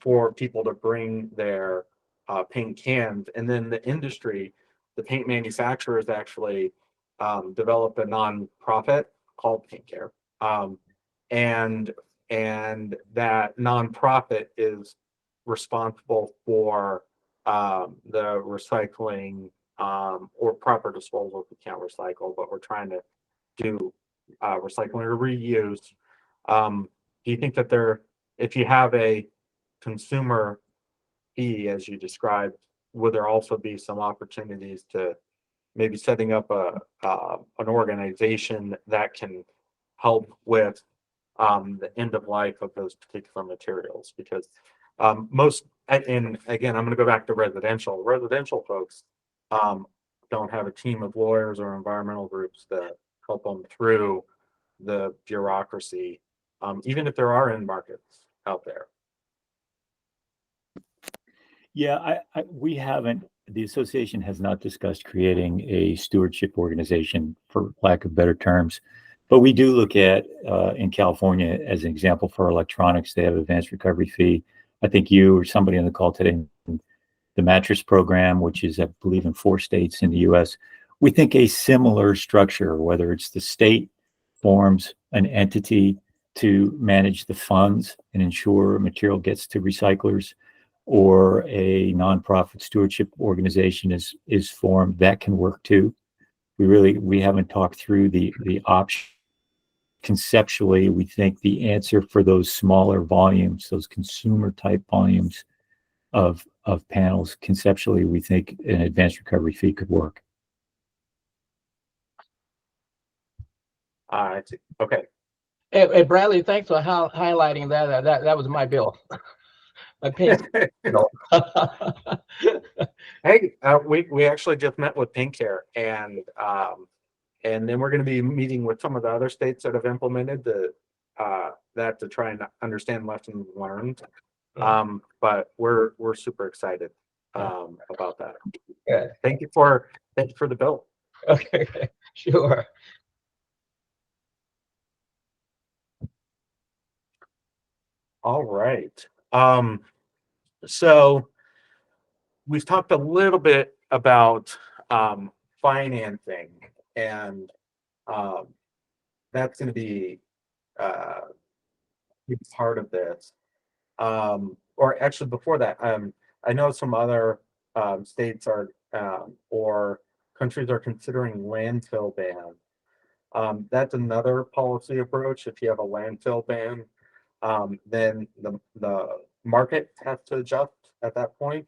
for people to bring their paint cans. And then the industry, the paint manufacturers actually developed a nonprofit called Paint Care. And that nonprofit is responsible for the recycling or proper disposal if we can't recycle, but we're trying to do recycling or reuse. Do you think that if you have a consumer fee, as you described, would there also be some opportunities to maybe setting up an organization that can help with the end of life of those particular materials, because most, and again, I'm going to go back to residential folks don't have a team of lawyers or environmental groups that help them through the bureaucracy, even if there are end markets out there. Yeah, we haven't, the association has not discussed creating a stewardship organization, for lack of better terms. But we do look at, in California, as an example for electronics, they have advanced recovery fee. I think you or somebody on the call today, the mattress program, which is, I believe, in 4 states in the US. We think a similar structure, whether it's the state forms an entity to manage the funds and ensure material gets to recyclers, or a nonprofit stewardship organization is formed, that can work too. We haven't talked through the option. Conceptually, we think the answer for those smaller volumes, those consumer type volumes of panels, conceptually, we think an advanced recovery fee could work. I see. Okay. Hey, Bradley, thanks for highlighting that. That was my bill. My pink. Hey, we actually just met with Pink Care, and then we're going to be meeting with some of the other states that have implemented that to try and understand lessons learned. But we're super excited about that. Good. Thank you for the bill. Okay, sure. All right. So we've talked a little bit about financing, and that's going to be a big part of this. Or actually, before that, I know some other states are or countries are considering landfill ban. That's another policy approach. If you have a landfill ban, then the market has to adjust at that point.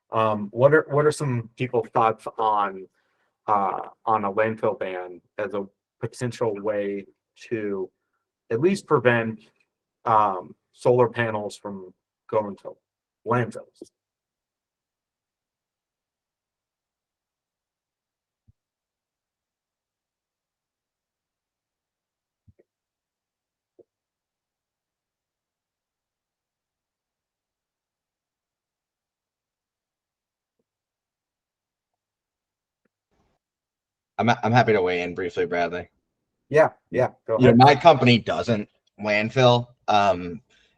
What are some people's thoughts on a landfill ban as a potential way to at least prevent solar panels from going to landfills? I'm happy to weigh in briefly, Bradley. Yeah, go You know, ahead. my company doesn't landfill,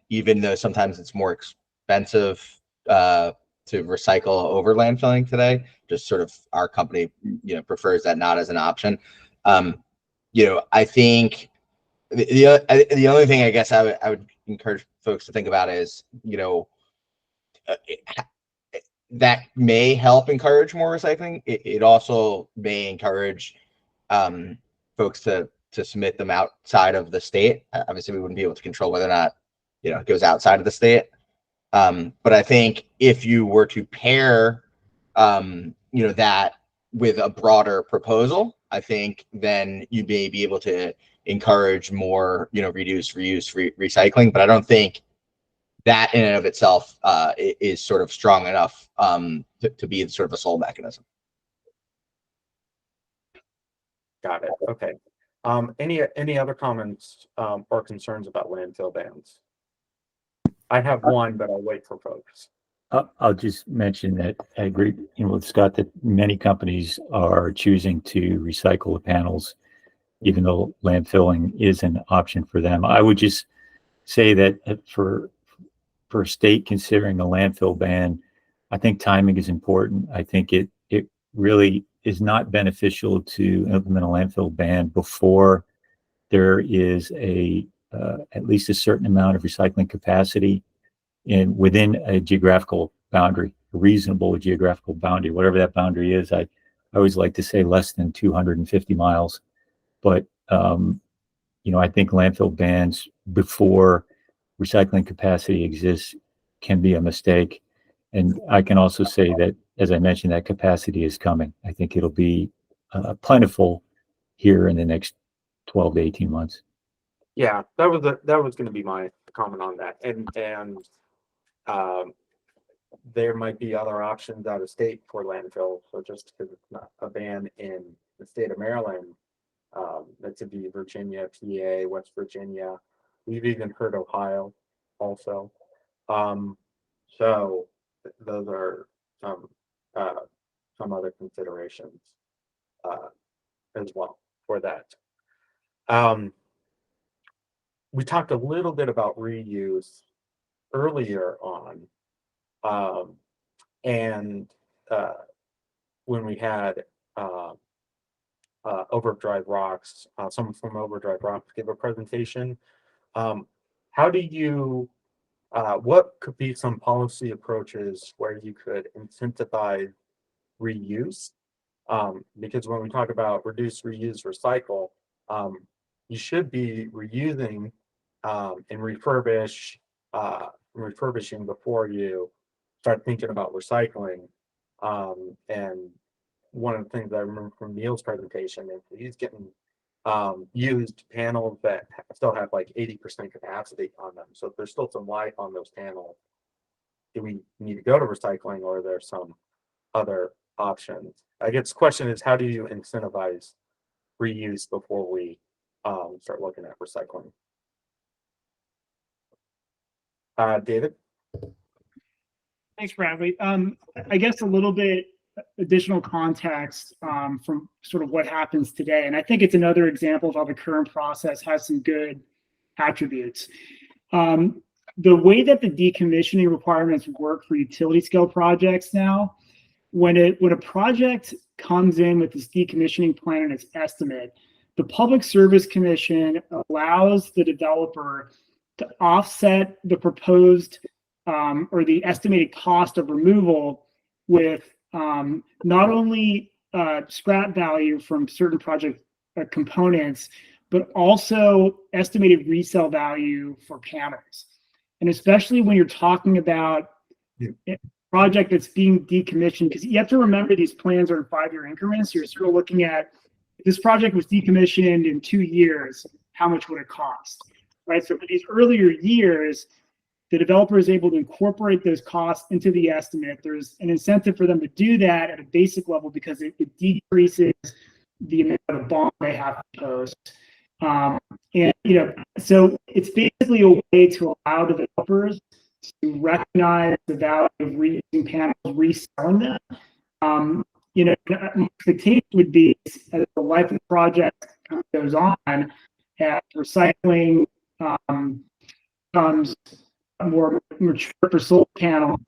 even though sometimes it's more expensive to recycle over landfilling today. Just sort of our company, prefers that not as an option. I think the only thing I guess I would encourage folks to think about is, that may help encourage more recycling. It also may encourage folks to submit them outside of the state. Obviously, we wouldn't be able to control whether or not it goes outside of the state. But I think if you were to pair that with a broader proposal, I think then you may be able to encourage more reduce, reuse, recycling. But I don't think that in and of itself is sort of strong enough to be sort of a sole mechanism. Got it. Okay. Any other comments or concerns about landfill bans? I have one, but I'll wait for folks. I'll just mention that I agree with Scott that many companies are choosing to recycle the panels, even though landfilling is an option for them. I would just say that for a state considering a landfill ban, I think timing is important. I think it really is not beneficial to implement a landfill ban before there is at least a certain amount of recycling capacity within a geographical boundary, a reasonable geographical boundary, whatever that boundary is. I always like to say less than 250 miles, but I think landfill bans before recycling capacity exists can be a mistake. And I can also say that, as I mentioned, that capacity is coming. I think it'll be plentiful here in the next 12 to 18 months. Yeah, that was going to be my comment on that, and there might be other options out of state for landfill. So just because it's not a ban in the state of Maryland, that could be Virginia, PA, West Virginia. We've even heard Ohio also. So those are some other considerations as well for that. We talked a little bit about reuse earlier on, and when we had Overdrive Rocks, someone from Overdrive Rocks give a presentation. How do you, what could be some policy approaches where you could incentivize reuse? Because when we talk about reduce, reuse, recycle, you should be reusing and refurbishing before you start thinking about recycling. And one of the things I remember from Neil's presentation is he's getting used panels that still have like 80% capacity on them. So if there's still some life on those panels, do we need to go to recycling, or are there some other options? I guess the question is, how do you incentivize reuse before we start looking at recycling? David? Thanks, Bradley. I guess a little bit additional context from sort of what happens today. And I think it's another example of how the current process has some good attributes. The way that the decommissioning requirements work for utility scale projects now, when a project comes in with this decommissioning plan and its estimate, the Public Service Commission allows the developer to offset the proposed or the estimated cost of removal with not only scrap value from certain project components, but also estimated resale value for panels. And especially when you're talking about a project that's being decommissioned, because you have to remember these plans are in 5-year increments. You're sort of looking at, if this project was decommissioned in 2 years, how much would it cost, right? So for these earlier years, the developer is able to incorporate those costs into the estimate. There's an incentive for them to do that at a basic level because it decreases the amount of bond they have to post. And so it's basically a way to allow developers to recognize the value of reusing panels, reselling them. My expectation would be, as the life of the project goes on, as recycling becomes more mature for solar panels,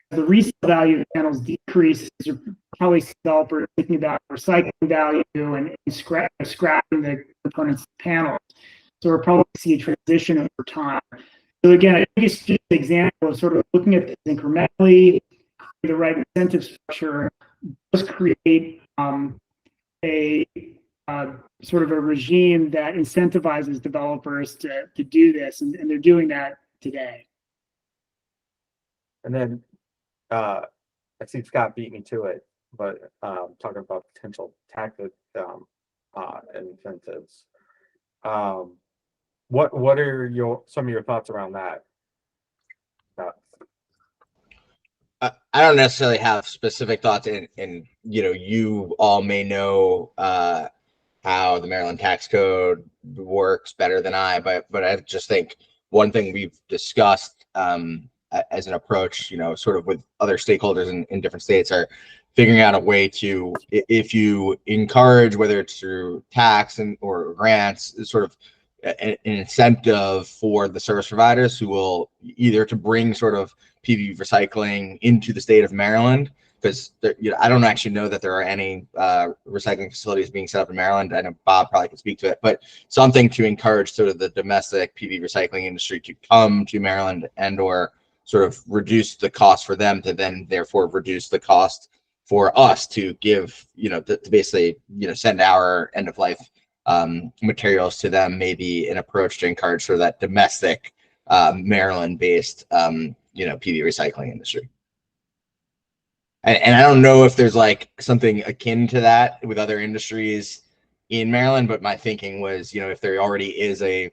the resale value of the panels decreases. You're probably developers thinking about recycling value and scrapping the components of the panels. So we'll probably see a transition over time. So again, I think it's just an example of sort of looking at this incrementally, the right incentive structure does create a sort of a regime that incentivizes developers to do this, and they're doing that today. And then I see Scott beat me to it, but talking about potential tax incentives. What are some of your thoughts around that? I don't necessarily have specific thoughts, and you all may know how the Maryland tax code works better than I, but I just think one thing we've discussed as an approach, sort of with other stakeholders in different states, are figuring out a way to, if you encourage, whether it's through tax or grants, sort of an incentive for the service providers who will either to bring sort of PV recycling into the state of Maryland, because I don't actually know that there are any recycling facilities being set up in Maryland. I know Bob probably could speak to it, but something to encourage sort of the domestic PV recycling industry to come to Maryland and or sort of reduce the cost for them to then therefore reduce the cost for us to give, to basically, send our end of life materials to them, maybe an approach to encourage sort of that domestic Maryland based, PV recycling industry. and I don't know if there's like something akin to that with other industries in Maryland, but my thinking was, if there already is I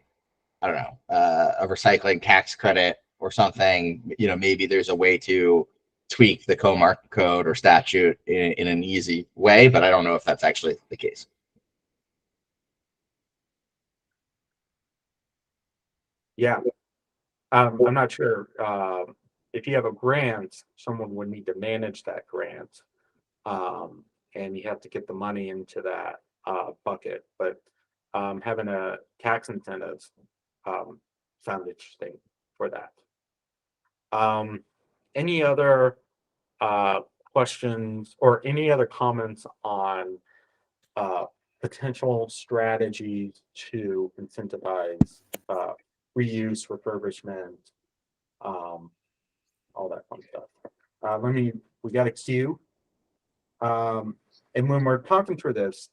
don't know, a recycling tax credit or something, maybe there's a way to tweak the co-mark code or statute in an easy way, but I don't know if that's actually the case. Yeah. I'm not sure. If you have a grant, someone would need to manage that grant. And you have to get the money into that bucket. But having a tax incentive sounds interesting for that. Any other questions or any other comments on potential strategies to incentivize reuse, refurbishment, all that fun stuff. We got a queue. And when we're talking through this,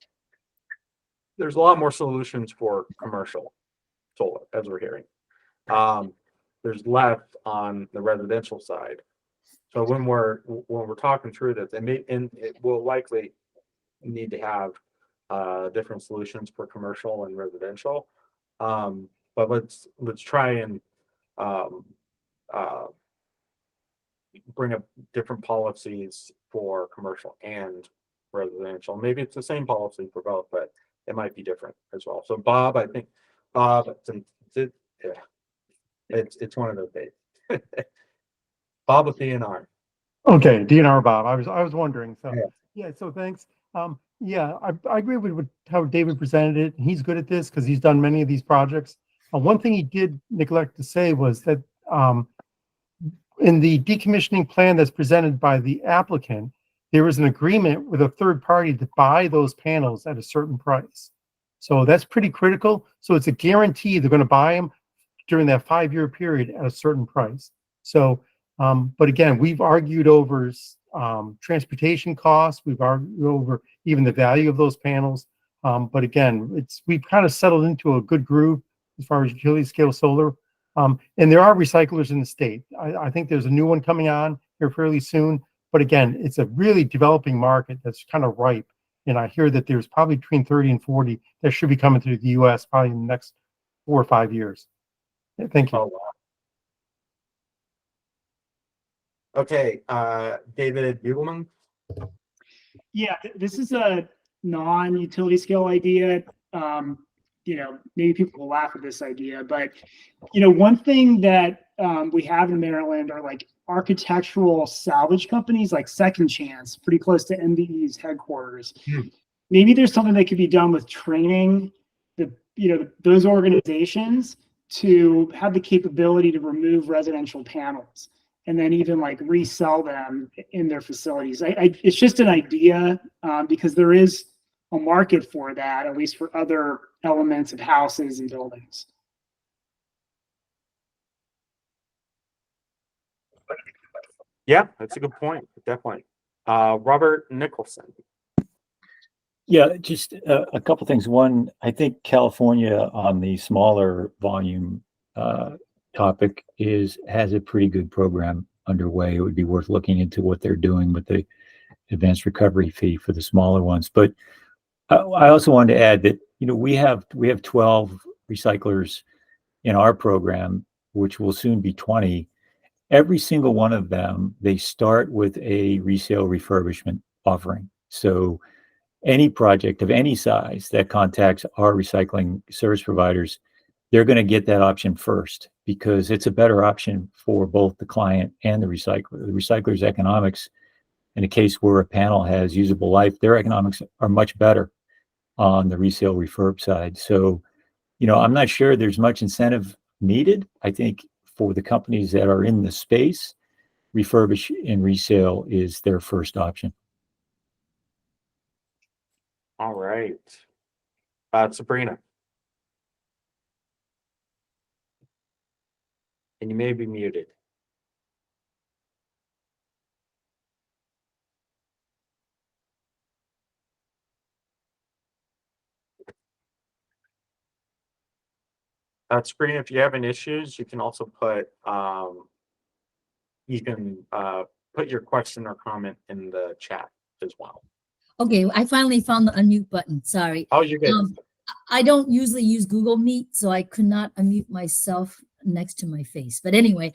there's a lot more solutions for commercial solar, as we're hearing. There's less on the residential side. So when we're talking through this, and it will likely need to have different solutions for commercial and residential. But let's try and bring up different policies for commercial and residential. Maybe it's the same policy for both, but it might be different as well. So Bob, I think it's one of those days. Bob with DNR. Okay, DNR Bob. I was wondering. So Yeah. yeah, so thanks. Yeah, I agree with how David presented it. He's good at this because he's done many of these projects. One thing he did neglect to say was that in the decommissioning plan that's presented by the applicant, there is an agreement with a third party to buy those panels at a certain price. So that's pretty critical. So it's a guarantee they're going to buy them during that 5-year period at a certain price. So, but again, we've argued over transportation costs. We've argued over even the value of those panels. But again, we've kind of settled into a good groove as far as utility scale solar. And there are recyclers in the state. I think there's a new one coming on here fairly soon. But again, it's a really developing market that's kind of ripe. And I hear that there's probably between 30 and 40 that should be coming to the US probably in the next 4 or 5 years. Thank you. Oh, wow. Okay, David Bugelman. Yeah, this is a non-utility scale idea. Maybe people will laugh at this idea, but one thing that we have in Maryland are like architectural salvage companies like Second Chance, pretty close to MBE's headquarters. Maybe there's something that could be done with training those organizations to have the capability to remove residential panels and then even like resell them in their facilities. It's just an idea because there is a market for that, at least for other elements of houses and buildings. Yeah, that's a good point. Definitely. Robert Nicholson. Yeah, just a couple things. One, I think California on the smaller volume topic has a pretty good program underway. It would be worth looking into what they're doing with the advanced recovery fee for the smaller ones. But I also wanted to add that we have 12 recyclers in our program, which will soon be 20. Every single one of them, they start with a resale refurbishment offering. So any project of any size that contacts our recycling service providers, they're going to get that option first because it's a better option for both the client and the recycler. The recycler's economics, in a case where a panel has usable life, their economics are much better on the resale refurb side. So, I'm not sure there's much incentive needed. I think for the companies that are in the space, refurbish and resale is their first option. All right. Sabrina. And you may be muted. Sabrina, if you have any issues, you can also put put your question or comment in the chat as well. Okay, I finally found the unmute button. Sorry. Oh, you're good. I don't usually use Google Meet, so I could not unmute myself next to my face. But anyway,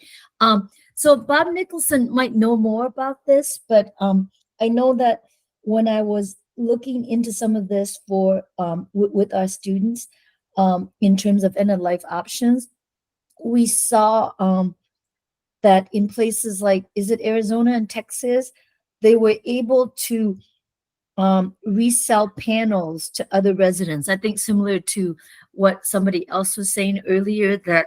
so Bob Nicholson might know more about this, but I know that when I was looking into some of this for with our students in terms of end of life options, we saw that in places like, is it Arizona and Texas, they were able to resell panels to other residents. I think similar to what somebody else was saying earlier, that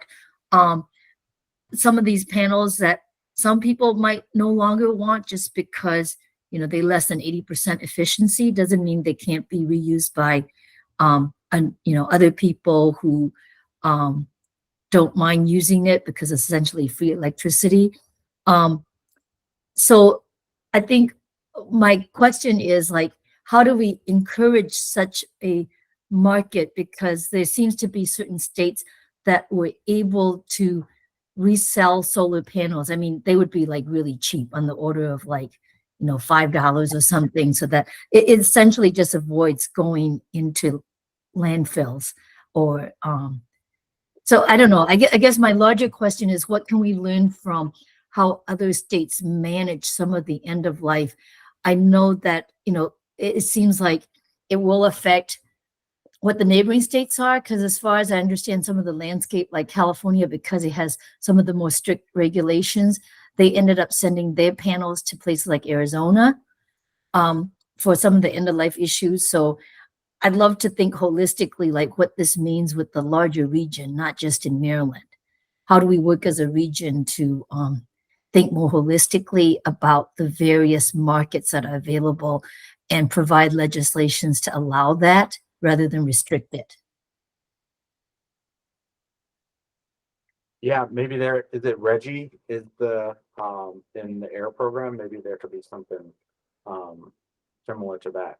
some of these panels that some people might no longer want just because, you know, they less than 80% efficiency doesn't mean they can't be reused by, you know, other people who don't mind using it because it's essentially free electricity. So I think my question is, like, how do we encourage such a market? Because there seems to be certain states that were able to resell solar panels. I mean, they would be like really cheap, on the order of like, you know, $5 or something, so that it essentially just avoids going into landfills or so I don't know. I guess my larger question is, what can we learn from how other states manage some of the end of life? I know that, you know, it seems like it will affect what the neighboring states are, because as far as I understand, some of the landscape, like California, because it has some of the more strict regulations, they ended up sending their panels to places like Arizona for some of the end of life issues. So I'd love to think holistically, like what this means with the larger region, not just in Maryland. How do we work as a region to think more holistically about the various markets that are available and provide legislations to allow that rather than restrict it? Yeah, maybe there is it Reggie is the in the air program. Maybe there could be something similar to that.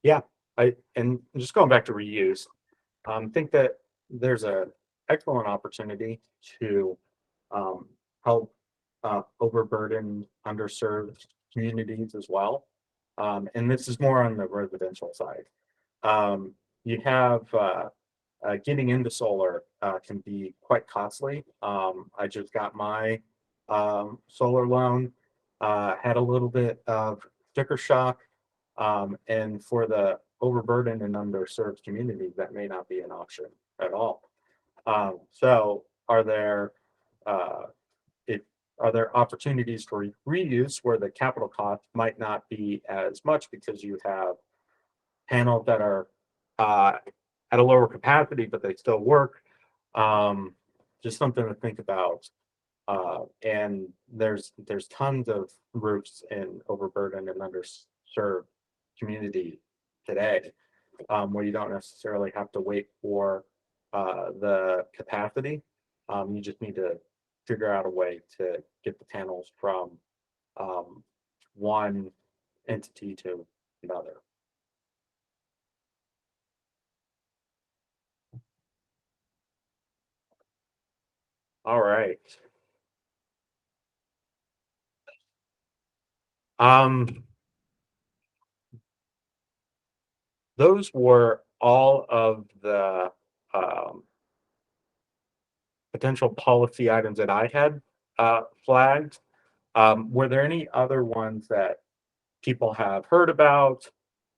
Yeah, and just going back to reuse, think that there's a excellent opportunity to help overburdened, underserved communities as well. And this is more on the residential side. You have getting into solar can be quite costly. I just got my solar loan, had a little bit of sticker shock, and for the overburdened and underserved communities, that may not be an option at all. So, are there opportunities for reuse where the capital cost might not be as much because you have panels that are at a lower capacity, but they still work? Just something to think about. And there's tons of roofs in overburdened and underserved community today, where you don't necessarily have to wait for the capacity. You just need to figure out a way to get the panels from one entity to another. All right. Those were all of the potential policy items that I had flagged. Were there any other ones that people have heard about,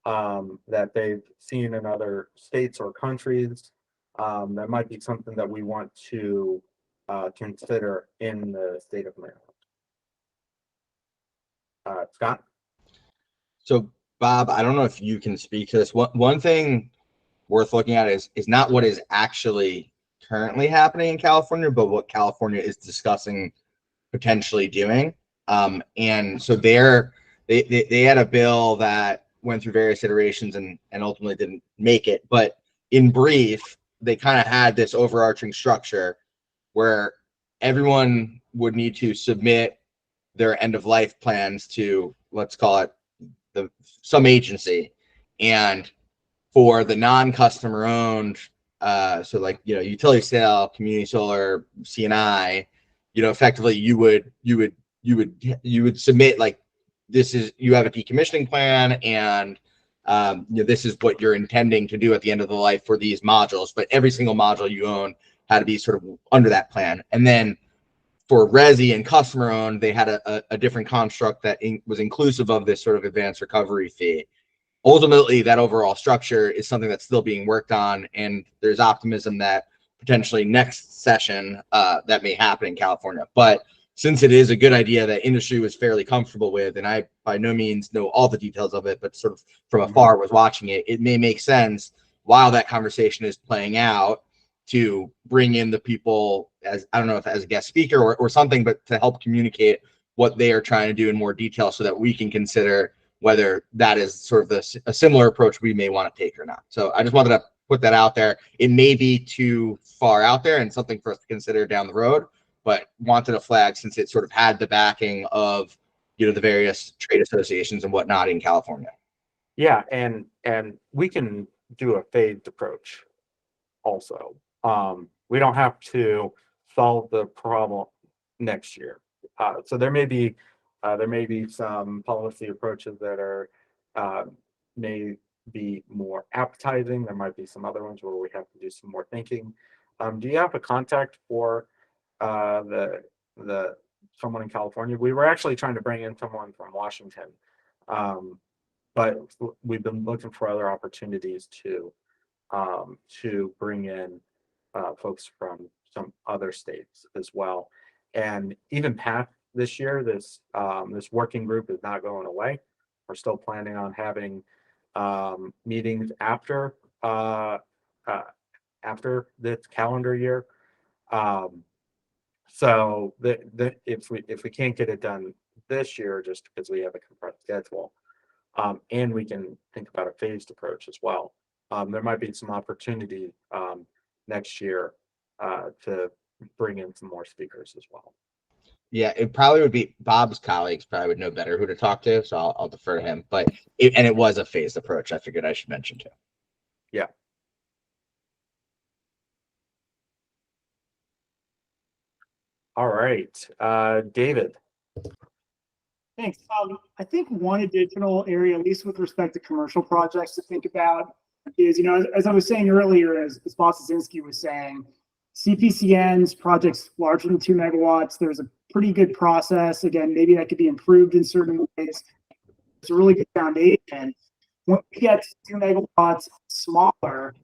that they've seen in other states or countries, that might be something that we want to consider in the state of Maryland? Scott? So, Bob, I don't know if you can speak to this. One thing worth looking at is not what is actually currently happening in California, but what California is discussing potentially doing. And so they had a bill that went through various iterations and ultimately didn't make it. But in brief, they kind of had this overarching structure where everyone would need to submit their end of life plans to, let's call it, some agency. And for the non-customer owned, so like, you know, utility scale, community solar, CNI, effectively you would submit like, you have a decommissioning plan, and this is what you're intending to do at the end of the life for these modules, but every single module you own had to be sort of under that plan. And then for resi and customer owned, they had a different construct that was inclusive of this sort of advanced recovery fee. Ultimately, that overall structure is something that's still being worked on, and there's optimism that potentially next session that may happen in California. But since it is a good idea that industry was fairly comfortable with, and I by no means know all the details of it, but sort of from afar was watching it, it may make sense while that conversation is playing out to bring in the people as, I don't know if as a guest speaker or something, but to help communicate what they are trying to do in more detail so that we can consider whether that is sort of a similar approach we may want to take or not. So I just wanted to put that out there. It may be too far out there and something for us to consider down the road, but wanted a flag since it sort of had the backing of, the various trade associations and whatnot in California. Yeah, and we can do a phased approach also. We don't have to solve the problem next year. So there may be some policy approaches that are may be more appetizing. There might be some other ones where we have to do some more thinking. Do you have a contact for the someone in California? We were actually trying to bring in someone from Washington, but we've been looking for other opportunities to bring in folks from some other states as well. And even past this year, this working group is not going away. We're still planning on having meetings after this calendar year. So if we can't get it done this year, just because we have a compressed schedule, and we can think about a phased approach as well. There might be some opportunity next year to bring in some more speakers as well. Yeah, it probably would be Bob's colleagues probably would know better who to talk to, so I'll defer to him. But it was a phased approach. I figured I should mention too. Yeah. All right, David. Thanks. I think one additional area, at least with respect to commercial projects to think about is, as I was saying earlier, as Bob Szynski was saying, CPCNs, projects larger than 2 megawatts, there's a pretty good process. Again, maybe that could be improved in certain ways. It's a really good foundation. When we get to 2 megawatts smaller,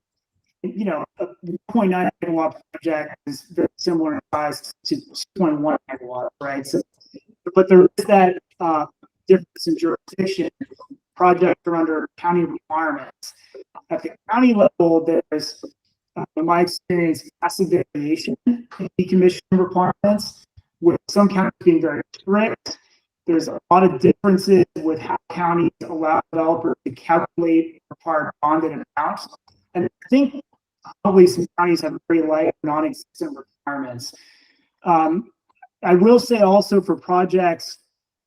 a 1.9 megawatt project is very similar in size to 2.1 megawatt, right? So, but there is that difference in jurisdiction. Projects are under county requirements. At the county level, there's, in my experience, massive variation in decommissioning requirements, with some counties being very strict. There's a lot of differences with how counties allow developers to calculate required bonded amounts. And I think probably some counties have very light, non-existent requirements. I will say also for projects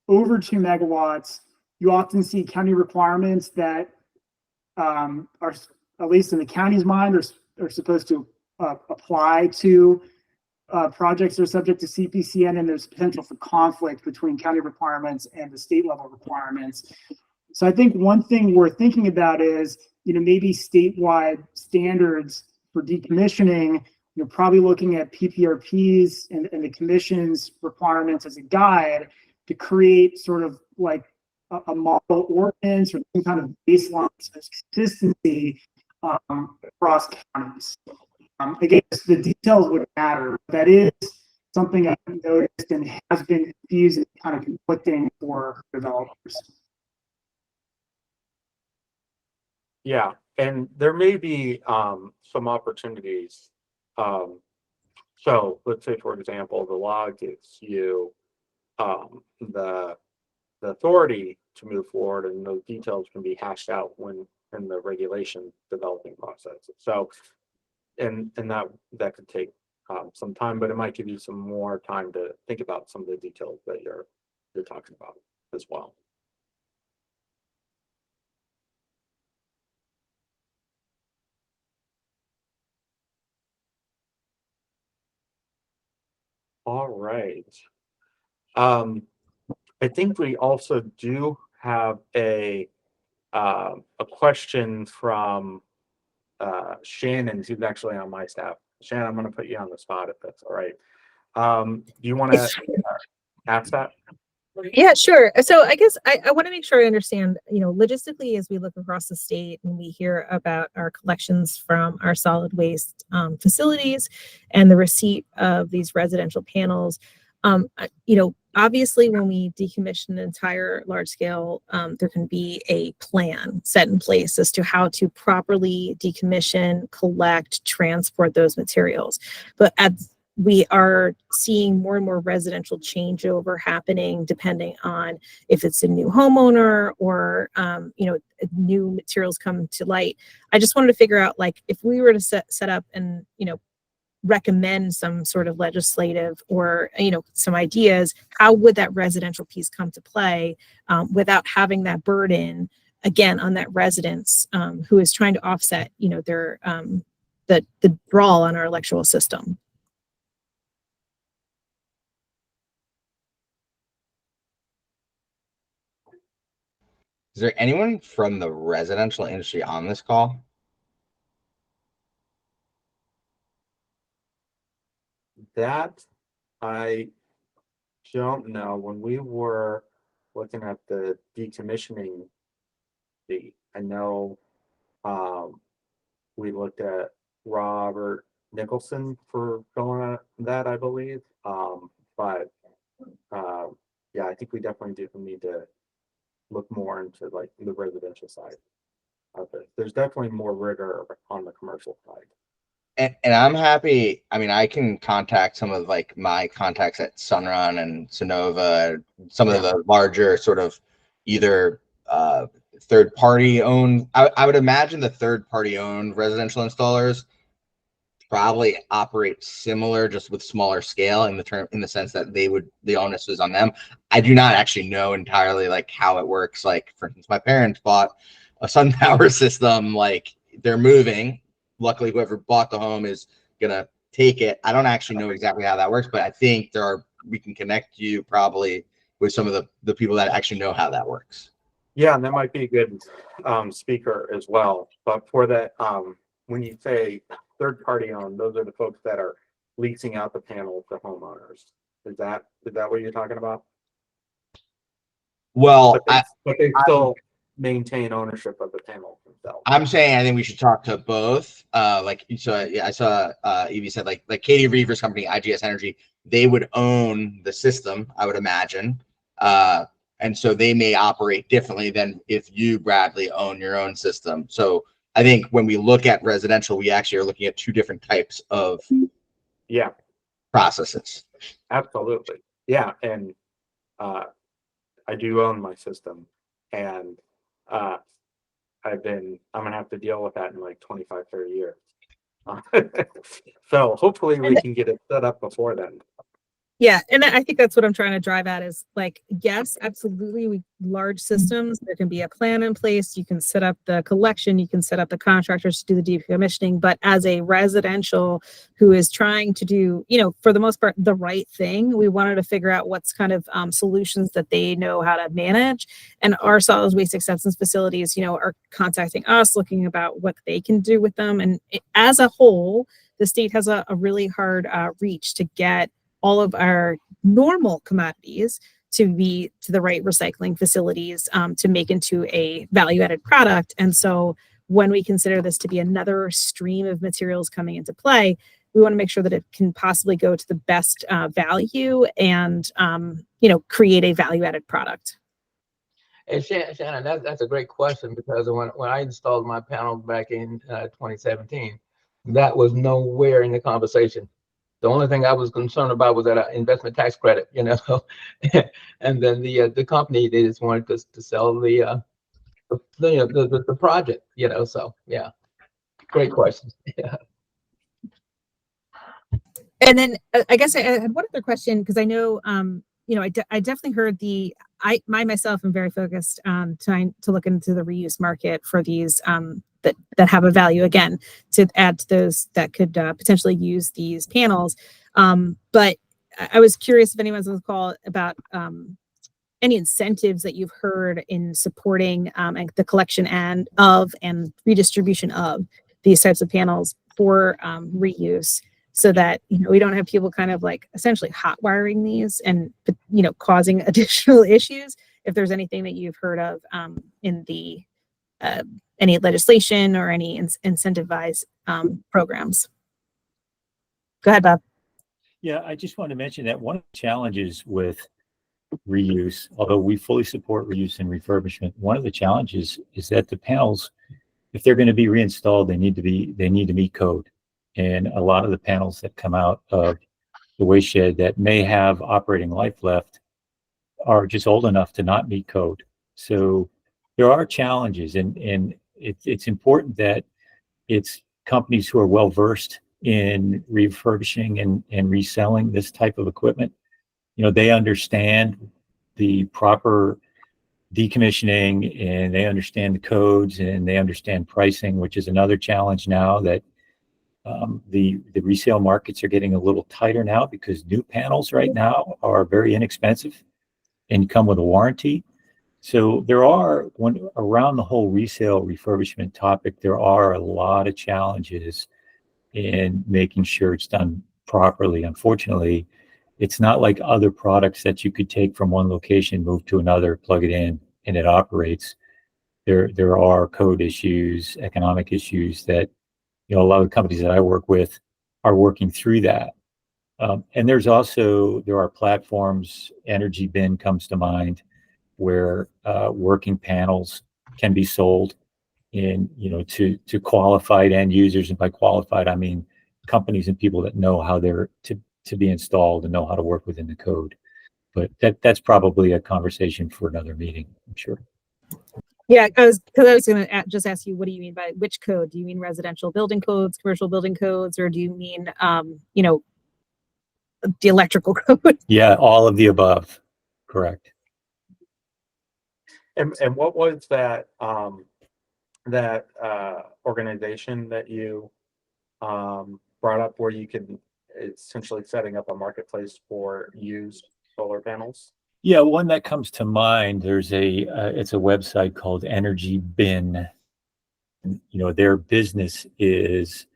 over 2 megawatts, you often see county requirements that are, at least in the county's mind, are supposed to apply to projects that are subject to CPCN, and there's potential for conflict between county requirements and the state level requirements. So I think one thing we're thinking about is, maybe statewide standards for decommissioning, probably looking at PPRPs and the commission's requirements as a guide to create sort of like a model ordinance or some kind of baseline consistency across counties. Again, the details would matter. That is something I've noticed and has been confusing, kind of conflicting for developers. Yeah, and there may be some opportunities. So let's say, for example, the law gives you the authority to move forward, and those details can be hashed out when in the regulation developing process. So, and that could take some time, but it might give you some more time to think about some of the details that you're talking about as well. All right. I think we also do have a question from Shannon, who's actually on my staff. Shannon, I'm going to put you on the spot if that's all right. Do you want to ask that? Yeah, sure. So I guess I want to make sure I understand, logistically, as we look across the state and we hear about our collections from our solid waste facilities and the receipt of these residential panels, obviously when we decommission an entire large scale, there can be a plan set in place as to how to properly decommission, collect, transport those materials. But we are seeing more and more residential changeover happening depending on if it's a new homeowner or new materials come to light. I just wanted to figure out, like, if we were to set up and recommend some sort of legislative or some ideas, how would that residential piece come to play without having that burden again on that residents who is trying to offset their the draw on our electoral system. Is there anyone from the residential industry on this call? That I don't know. When we were looking at the decommissioning fee, I know we looked at Robert Nicholson for going on that, I believe. But yeah, I think we definitely do need to look more into like the residential side of it. There's definitely more rigor on the commercial side. And I'm happy. I mean, I can contact some of like my contacts at Sunrun and Sonova, some of the larger sort of either third party owned. I would imagine the third party owned residential installers probably operate similar, just with smaller scale in the sense that the onus is on them. I do not actually know entirely like how it works. Like, for instance, my parents bought a sun power system. Like, they're moving. Luckily, whoever bought the home is gonna take it. I don't actually know exactly how that works, but I think we can connect you probably with some of the people that actually know how that works. Yeah, and that might be a good speaker as well. But for that, when you say third party owned, those are the folks that are leasing out the panel to homeowners. Is that what you're talking about? Well, but they still maintain ownership of the panel themselves. I'm saying I think we should talk to both. I saw Evie said like Katie Reaver's company, IGS Energy, they would own the system, I would imagine. And so they may operate differently than if you, Bradley, own your own system. So I think when we look at residential, we actually are looking at two different types of processes. Absolutely. Yeah. And I do own my system, and I'm gonna have to deal with that in like 25, 30 years. So hopefully we can get it set up before then. Yeah, and I think that's what I'm trying to drive at is like, yes, absolutely. Large systems, there can be a plan in place. You can set up the collection, you can set up the contractors to do the decommissioning. But as a residential who is trying to do, for the most part, the right thing, we wanted to figure out what's kind of solutions that they know how to manage. And our solid waste acceptance facilities, are contacting us, looking about what they can do with them. And as a whole, the state has a really hard reach to get all of our normal commodities to the right recycling facilities to make into a value-added product. And so when we consider this to be another stream of materials coming into play, we want to make sure that it can possibly go to the best value and create a value-added product. Hey, Shannon, that's a great question, because when I installed my panel back in 2017, that was nowhere in the conversation. The only thing I was concerned about was that investment tax credit, and then the company, they just wanted to sell the project, So yeah, great question. Yeah. And then I guess I had one other question, because I know I definitely heard I myself am very focused on trying to look into the reuse market for these that have a value, again, to add to those that could potentially use these panels. But I was curious if anyone's on the call about any incentives that you've heard in supporting the collection and redistribution of these types of panels for reuse, so that we don't have people kind of like essentially hot wiring these and causing additional issues. If there's anything that you've heard of in the any legislation or any incentivized programs. Go ahead, Bob. Yeah, I just want to mention that one of the challenges with reuse, although we fully support reuse and refurbishment, one of the challenges is that the panels, if they're going to be reinstalled, they need to meet code. And a lot of the panels that come out of the waste shed that may have operating life left are just old enough to not meet code. So there are challenges, and it's important that it's companies who are well versed in refurbishing and reselling this type of equipment. They understand the proper decommissioning, and they understand the codes, and they understand pricing, which is another challenge now that the resale markets are getting a little tighter now, because new panels right now are very inexpensive and come with a warranty. So there are, around the whole resale refurbishment topic, there are a lot of challenges in making sure it's done properly. Unfortunately, it's not like other products that you could take from one location, move to another, plug it in, and it operates. There are code issues, economic issues that a lot of the companies that I work with are working through that. And there are platforms, Energy Bin comes to mind, where working panels can be sold to qualified end users. And by qualified, I mean companies and people that know how they're to be installed and know how to work within the code. But that's probably a conversation for another meeting, I'm sure. Yeah, I was going to just ask you, what do you mean by which code? Do you mean residential building codes, commercial building codes, or do you mean, the electrical code? Yeah, all of the above. Correct. And what was that organization that you brought up, where you could essentially setting up a marketplace for used solar panels? Yeah, one that comes to mind, it's a website called Energy Bin. Their business is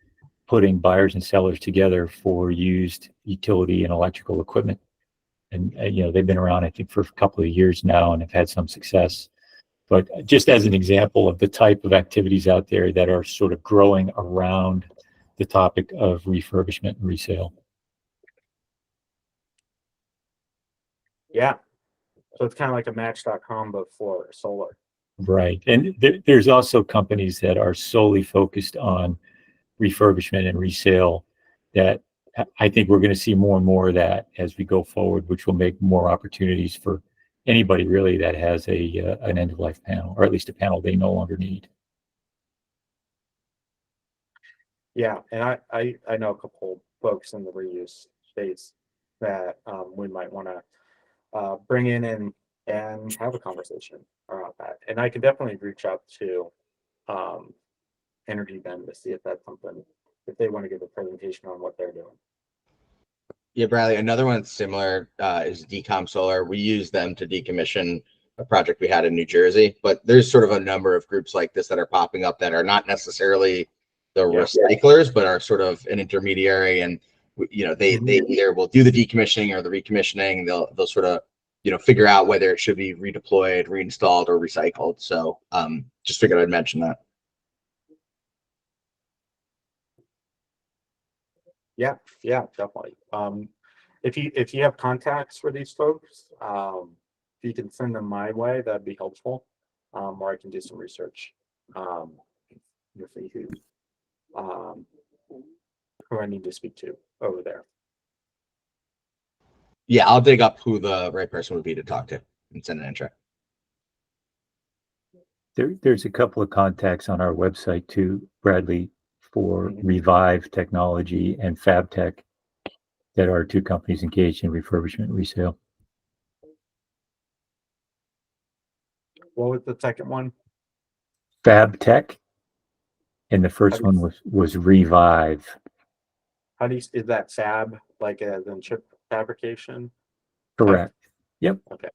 putting buyers and sellers together for used utility and electrical equipment. And they've been around, I think, for a couple of years now and have had some success. But just as an example of the type of activities out there that are sort of growing around the topic of refurbishment and resale. Yeah. So it's kind of like a Match.com, but for solar. Right. And there's also companies that are solely focused on refurbishment and resale that I think we're going to see more and more of that as we go forward, which will make more opportunities for anybody really that has an end-of-life panel, or at least a panel they no longer need. Yeah, and I know a couple folks in the reuse space that we might want to bring in and have a conversation around that. And I can definitely reach out to Energy Bend to see if that's something, if they want to give a presentation on what they're doing. Yeah, Bradley, another one similar is Decom Solar. We use them to decommission a project we had in New Jersey, but there's sort of a number of groups like this that are popping up that are not necessarily the recyclers, but are sort of an intermediary. And, they either will do the decommissioning or the recommissioning. They'll sort of, figure out whether it should be redeployed, reinstalled, or recycled. So just figured I'd mention that. Yeah, definitely. If you have contacts for these folks, if you can send them my way, that'd be helpful. Or I can do some research. See who I need to speak to over there. Yeah, I'll dig up who the right person would be to talk to and send an intro. There's a couple of contacts on our website too, Bradley, for Revive Technology and FabTech, that are two companies engaged in refurbishment and resale. What was the second one? FabTech, and the first one was Revive. How do you, is that fab like as in chip fabrication? Correct. Yep. Okay.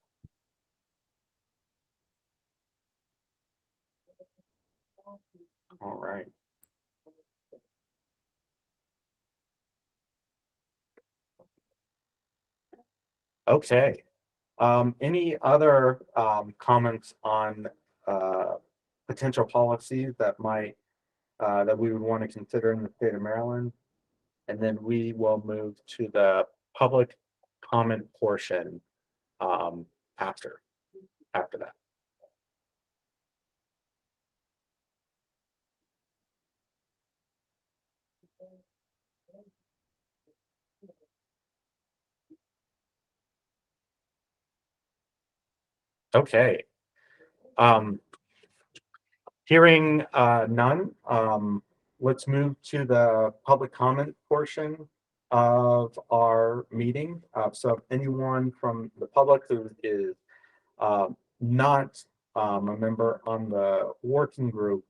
All right. Okay. Any other comments on potential policies that might that we would want to consider in the state of Maryland? And then we will move to the public comment portion after that. Okay. Hearing none, let's move to the public comment portion of our meeting. So if anyone from the public who is not a member on the working group,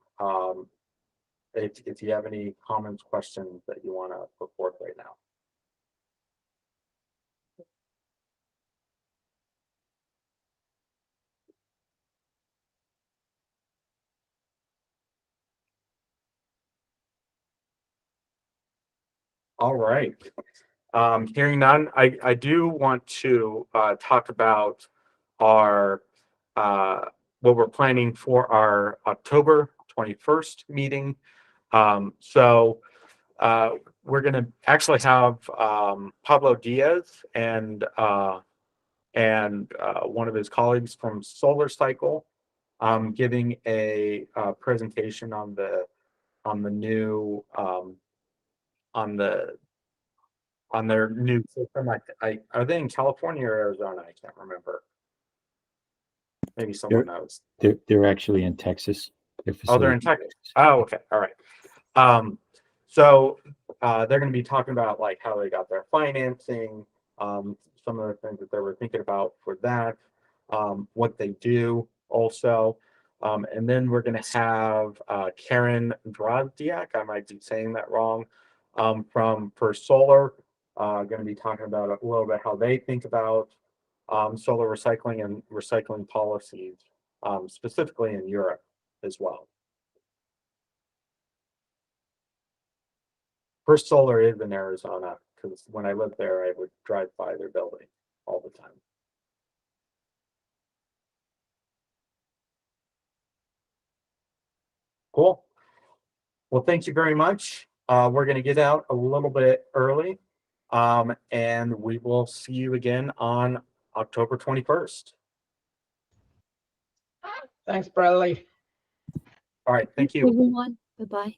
if you have any comments, questions that you want to put forth right now. All right. Hearing none, I do want to talk about our what we're planning for our October 21st meeting. So we're going to actually have Pablo Diaz and one of his colleagues from Solar Cycle giving a presentation on the new on their new system. Are they in California or Arizona? I can't remember. Maybe someone knows. They're actually in Texas. Oh, they're in Texas. Oh, okay. All right. So they're going to be talking about like how they got their financing, some of the things that they were thinking about for that, what they do also. And then we're going to have Karen Drozdiak, I might be saying that wrong, from First Solar, going to be talking about a little bit how they think about solar recycling and recycling policies, specifically in Europe as well. First Solar is in Arizona because when I lived there, I would drive by their building all the time. Cool. Well, thank you very much. We're going to get out a little bit early, and we will see you again on October 21st. Thanks, Bradley. All right. Thank you. Everyone, bye-bye.